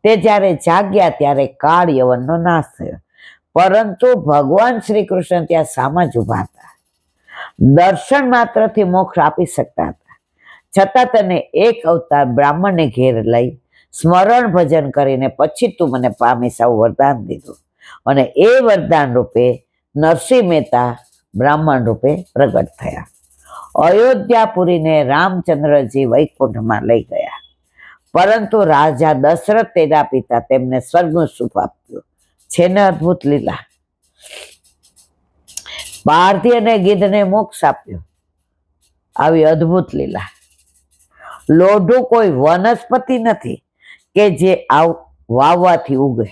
તે જ્યારે જાગ્યા ત્યારે કાળ યવનનો નાશ થયો, પરંતુ ભગવાન શ્રી કૃષ્ણ ત્યાં સામા જ ઉભા હતા. દર્શન માત્રથી મોક્ષ આપી શકતા હતા, છતાં તને એક અવતાર બ્રાહ્મણને ઘેર લઈ સ્મરણ ભજન કરીને પછી તું મને પામીશ આવું વરદાન દીધું. અને એ વરદાન રૂપે નરસિંહ મહેતા બ્રાહ્મણ રૂપે પ્રગટ થયા. અયોધ્યાપુરીને રામચંદ્રજી વૈકુંઠમાં લઈ ગયા, પરંતુ રાજા દશરથ તેના પિતા તેમને સ્વર્ગનું સુખ આપ્યું. છે ને અદભુત લીલા. પારધી અને ગીધને મોક્ષ આપ્યો. આવી અદભુત લીલા. લોઢું કોઈ વનસ્પતિ નથી કે જે વાવવાથી ઉગે,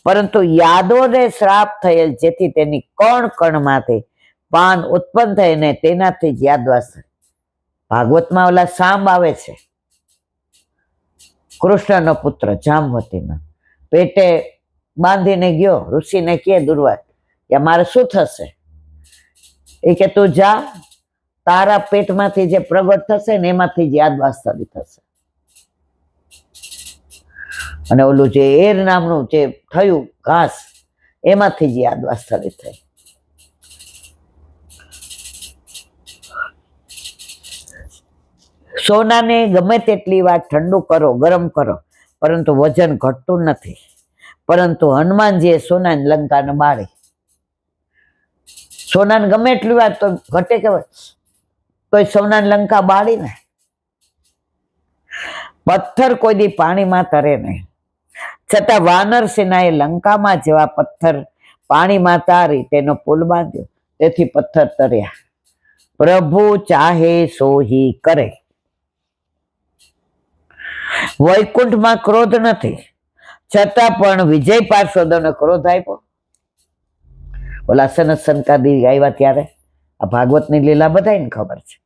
પરંતુ યાદોને શ્રાપ થયેલ જેથી તેની કણ કણમાંથી પાન ઉત્પન્ન થઈને તેનાથી જ યાદવાસ. ભાગવતમાં ઓલા સાંબ આવે છે, કૃષ્ણનો પુત્ર જામવતીનો, પેટે બાંધીને ગયો ઋષિને કહે દુર્વાસ કે મારે શું થશે? એ કે તું જા, તારા પેટમાંથી જે પ્રગટ થશે ને એમાંથી જ યાદવાસ્તરી થશે. અને ઓલું જે એર નામનું જે થયું ઘાસ એમાંથી જ યાદવાસ્તરી થઈ. સોનાને ગમે તેટલી વાર ઠંડુ કરો, ગરમ કરો, પરંતુ વજન ઘટતું નથી. પરંતુ હનુમાનજીએ સોનાની લંકાને બાળી. સોનાને ગમે એટલી વાર તો ઘટે કે કોઈ સોનાની લંકા બાળી ને. પથ્થર કોઈ દી પાણીમાં તરે નહીં, છતાં વાનર સેનાએ લંકામાં જેવા પથ્થર પાણીમાં તારી તેનો પુલ બાંધ્યો, તેથી પથ્થર તર્યા. પ્રભુ ચાહે સોહી કરે. વૈકુંઠમાં ક્રોધ નથી, છતાં પણ વિજય પાર્ષદોને ક્રોધ આપ્યો. ઓલા સનત સંકાદી આવ્યા ત્યારે આ ભાગવતની લીલા બધાને ખબર છે.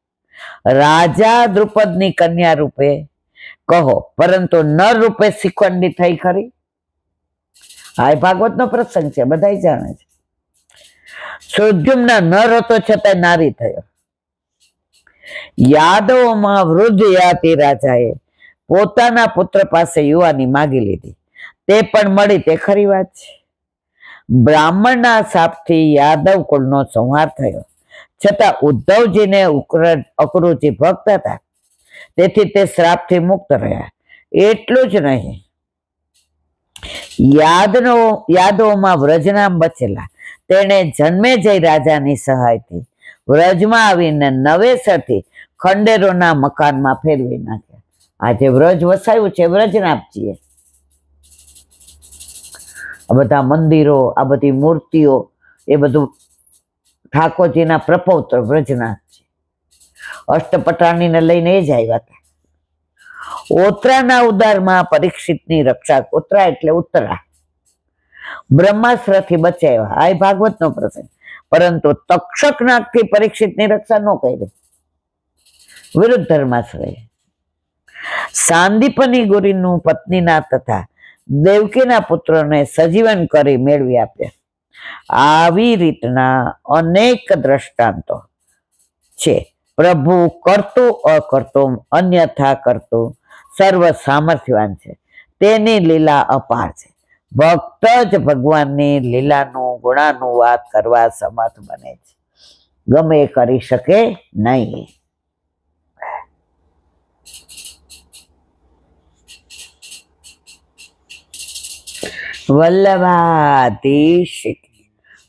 રાજા દ્રુપદની કન્યા રૂપે કહો, પરંતુ નર રૂપે શિખંડી થઈ ખરી. આ ભાગવતનો પ્રસંગ છે, બધા જાણે છે. સુદ્યુમ્ના નર હતો છતાં નારી થયો. યાદવોમાં વૃદ્ધ યાતિ રાજાએ પોતાના પુત્ર પાસે યુવાની માગી લીધી, તે પણ મળી, તે ખરી વાત છે. બ્રાહ્મણના શાપથી યાદવ કુળનો સંહાર થયો, છતાં ઉદ્ધવજીને અકરુજી ભક્ત હતા, તેથી તે શ્રાપથી મુક્ત રહ્યા. એટલું જ નહીં, યાદવોમાં વ્રજનામ બચેલા, તેણે જન્મેજય રાજાની સહાયથી વ્રજમાં આવીને નવેસરથી ખંડેરોના મકાનમાં ફેરવી નાખ્યા. આજે વ્રજ વસાયું છે વ્રજનાભજીએ. આ બધા મંદિરો, આ બધી મૂર્તિઓ, એ બધું ઠાકોરજીના પ્રપૌત્ર વ્રજનાથજી. અષ્ટપટાણીને લઈને એ જ આવ્યા હતા. ઓતરાના ઉદારમાં પરીક્ષિતની રક્ષા. ઓતરા એટલે ઉત્તરા. બ્રહ્માસ્ત્રથી બચાવ્યા. આ ભાગવતનો પ્રસંગ. પરંતુ તક્ષક નાગથી પરીક્ષિતની રક્ષા ન કરી, વિરુદ્ધ ધર્માશ્રય. સાંદીપની ગોરીનું પત્નીના તથા દેવકીના પુત્રોને સજીવન કરી મેળવી આપ્યા. આવી રીતના અનેક દ્રષ્ટાંતો છે. પ્રભુ કરતું અકર્તું અન્યથા કરતું સર્વ સામર્થ્યવાન છે. તેની લીલા અપાર છે. ભક્ત જ ભગવાનની લીલાનું ગુણાનુવાદ કરવા સમર્થ બને છે, ગમે એ કરી શકે નહીં. વલ્લભાધીશ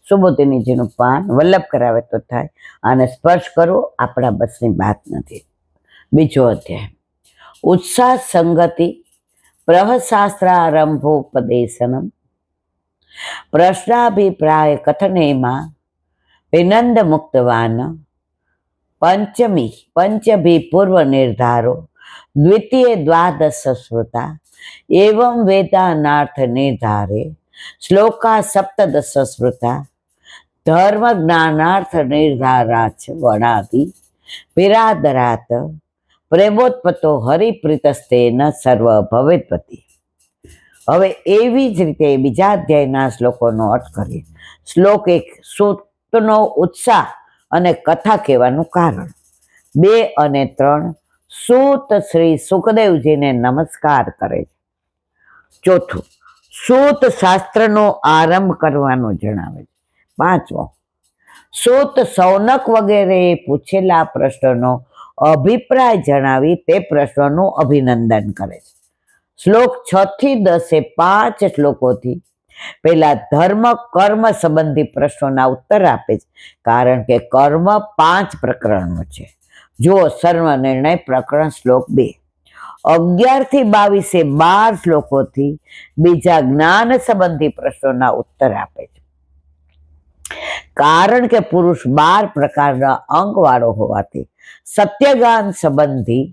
સુબોધિનીજીનું પાન વલ્લભ કરાવે તો થાય, આને સ્પર્શ કરવો આપણા બસની વાત નથી. બીજો અધ્યાય ઉત્સાહ સંગતિ પ્રહશાસ્ત્રારંભોપદેશનમ પ્રશ્નાભિપ્રાય કથનેમાં વિનંદ મુક્તવાન પંચભી પૂર્વ નિર્ધારો દ્વિતીય દ્વાદશ સ્મૃતા એવં વેદાનાર્થ નિર્ધારે શ્લોકા સપ્તદશ સ્મૃતા ધર્મ જ્ઞાનાર્થ નિર્ધારાચ વણાદિ વિરાદરાત પ્રેમોત્પતો હરિપ્રીતસ્તેન સર્વ ભવેત્પતિ. હવે એવી જ રીતે બીજા અધ્યાયના શ્લોકોનો અર્થ કરીએ. શ્લોક 1 સૂતનો ઉત્સાહ અને કથા કહેવાનું કારણ. 2 અને 3 સૂત શ્રી સુખદેવજીને નમસ્કાર કરે છે. ચોથું સૂત શાસ્ત્રનો આરંભ કરવાનું જણાવે છે. 5મો સૂત સૌનક વગેરે પૂછેલા પ્રશ્નનો અભિપ્રાય જણાવી તે પ્રશ્નોનું અભિનંદન કરે છે. શ્લોક 6 થી 10 5 શ્લોકોથી પેલા ધર્મ કર્મ સંબંધી પ્રશ્નોના ઉત્તર આપે છે, કારણ કે કર્મ 5 પ્રકરણો છે. જુઓ સર્વ નિર્ણય પ્રકરણ શ્લોક 2. 11 થી 22 12 શ્લોકોથી બીજા જ્ઞાન સંબંધી પ્રશ્નોના ઉત્તર આપે છે, કારણ કે પુરુષ 12 પ્રકારના અંગ વાળો હોવાથી સત્યગાન સંબંધી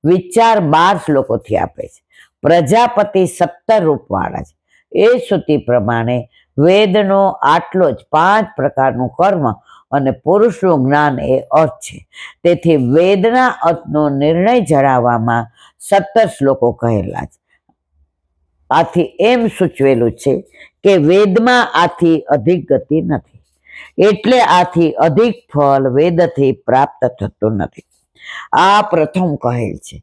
વિચાર 12 શ્લોકોથી આપે છે. પ્રજાપતિ 17 રૂપ વાળા છે. એ શ્રુતિ પ્રમાણે વેદનો આટલો જ 5 પ્રકારનું કર્મ અને પુરુષનું જ્ઞાન એ અર્થ છે. તેથી વેદના અર્થનો નિર્ણય જણાવવામાં 17 શ્લોકો કહેલા છે. આથી એમ સૂચવેલું છે કે વેદમાં આથી અધિક ગતિ નથી, એટલે આથી અધિક ફળ વેદથી પ્રાપ્ત થતું નથી. આ પ્રથમ કહેલ છે,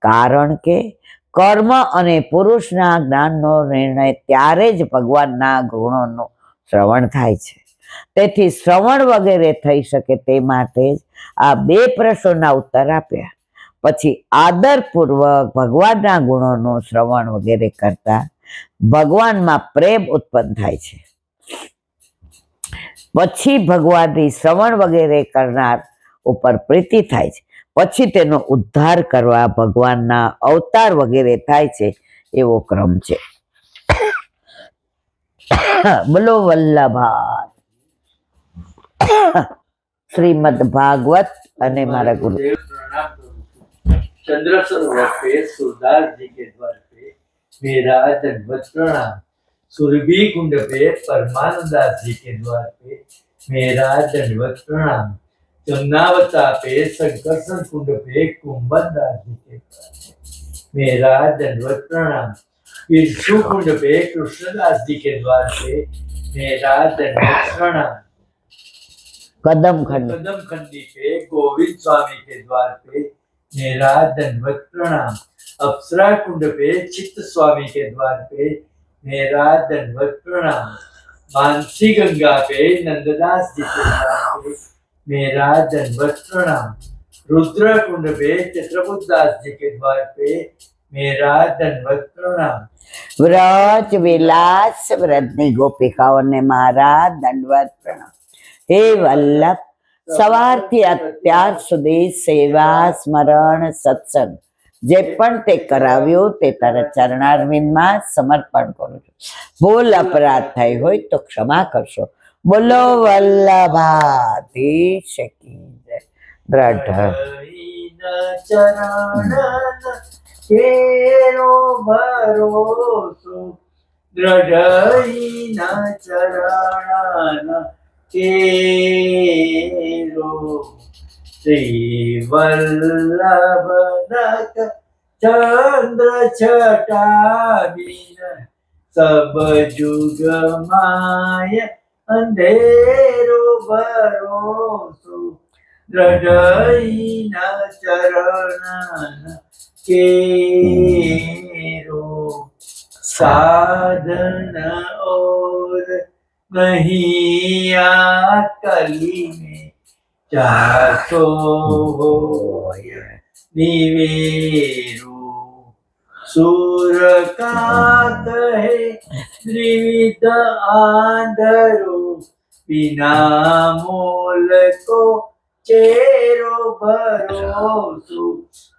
કારણ કે કર્મ અને પુરુષના જ્ઞાનનો નિર્ણય ત્યારે જ ભગવાનના ગુણોનું શ્રવણ થાય છે. તેથી શ્રવણ વગેરે થઈ શકે તે માટે જ આ 2 પ્રશ્નોના ઉત્તર આપ્યા. પછી આદરપૂર્વક ભગવાનના ગુણોનું શ્રવણ વગેરે કરતા ભગવાનમાં પ્રેમ ઉત્પન્ન થાય છે. પછી ભગવાનની શ્રવણ વગેરે કરનાર ઉપર પ્રીતિ થાય છે, પછી તેનો ઉદ્ધાર કરવા ભગવાનના અવતાર વગેરે થાય છે, એવો ક્રમ છે. બોલો વલ્લભા શ્રીમદ ભાગવત અને મારા गुरु चंद्र सरोवर पे सूरदास जी के द्वार पे मेरा दंडवत प्रणाम. सुरभि कुंड पे परमानंदास जी के द्वार पे मेरा दंडवत प्रणाम. चंद्रावता पे संकर्षण कुंड पे कुंभनदास जी के द्वार पे मेरा दंडवत प्रणाम. विष्णु कुंड पे कृष्णदास जी के द्वार पे मेरा दंडवत प्रणाम. कदम खंड कदम खंडी पे गोविंद स्वामी के द्वार पे मेरा दंडवत प्रणाम. अप्सरा कुंड पे चित्त स्वामी के द्वार पे मेरा दंडवत प्रणाम. मानसी गंगा पे नंददास जी के द्वार पे मेरा दंडवत प्रणाम. रुद्र कुंड पे चित्रबुद्ध दास जी के द्वार पे मेरा दंडवत प्रणाम. વ્રજ વિલાસ વ્રજની ગોપિકાઓને મારા દંડવત પ્રણામ. હે વલ્લભ, સવારથી અત્યાર સુધી સેવા સ્મરણ સત્સંગ જે પણ તે કરાવ્યું તે તારા ચરણારવિંદમાં સમર્પણ કરું છું. ભૂલ અપરાધ થઈ હોય તો ક્ષમા કરશો. બોલો વલ્લભાધીશ કી જય. દ્રઢ ચરણ કેરો ભરોસો દ્રઢઈના ચરણ કેરો શ્રી વલ્લભનક ચંદ્ર છટાબીન સબ જુગ માય અંધેરો ભરોસો દ્રઢઈના ચરણ केरो साधन और नहीं कली में चासो निवेरो सूर कात है त्रिविध आंधरो बिना मोल को चेरो भरोसो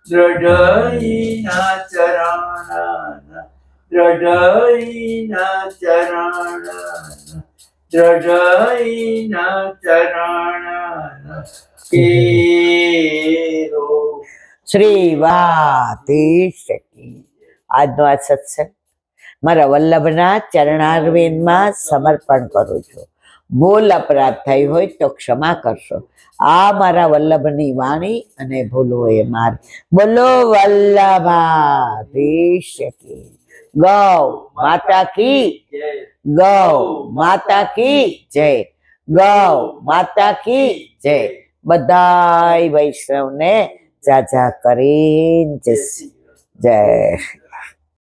દ્રઢઈના ચરણ દ્રઢઈના ચરણ દ્રઢઈના ચરણ કેરો. શ્રી વાધીશ કી. આજનો આ સત્સંગ મારા વલ્લભના ચરણારવિંદમાં સમર્પણ કરું છું. ભૂલ અપરાધ થઈ હોય તો ક્ષમા કરશો. આ મારા વલ્લભની વાણી અને ભૂલો એ માર. બોલો વલ્લભાધીશ કી. ગૌ માતા કી, ગૌ માતા કી જય, ગૌ માતા કી જય. બધાય વૈષ્ણવને જાજા કરીને જય.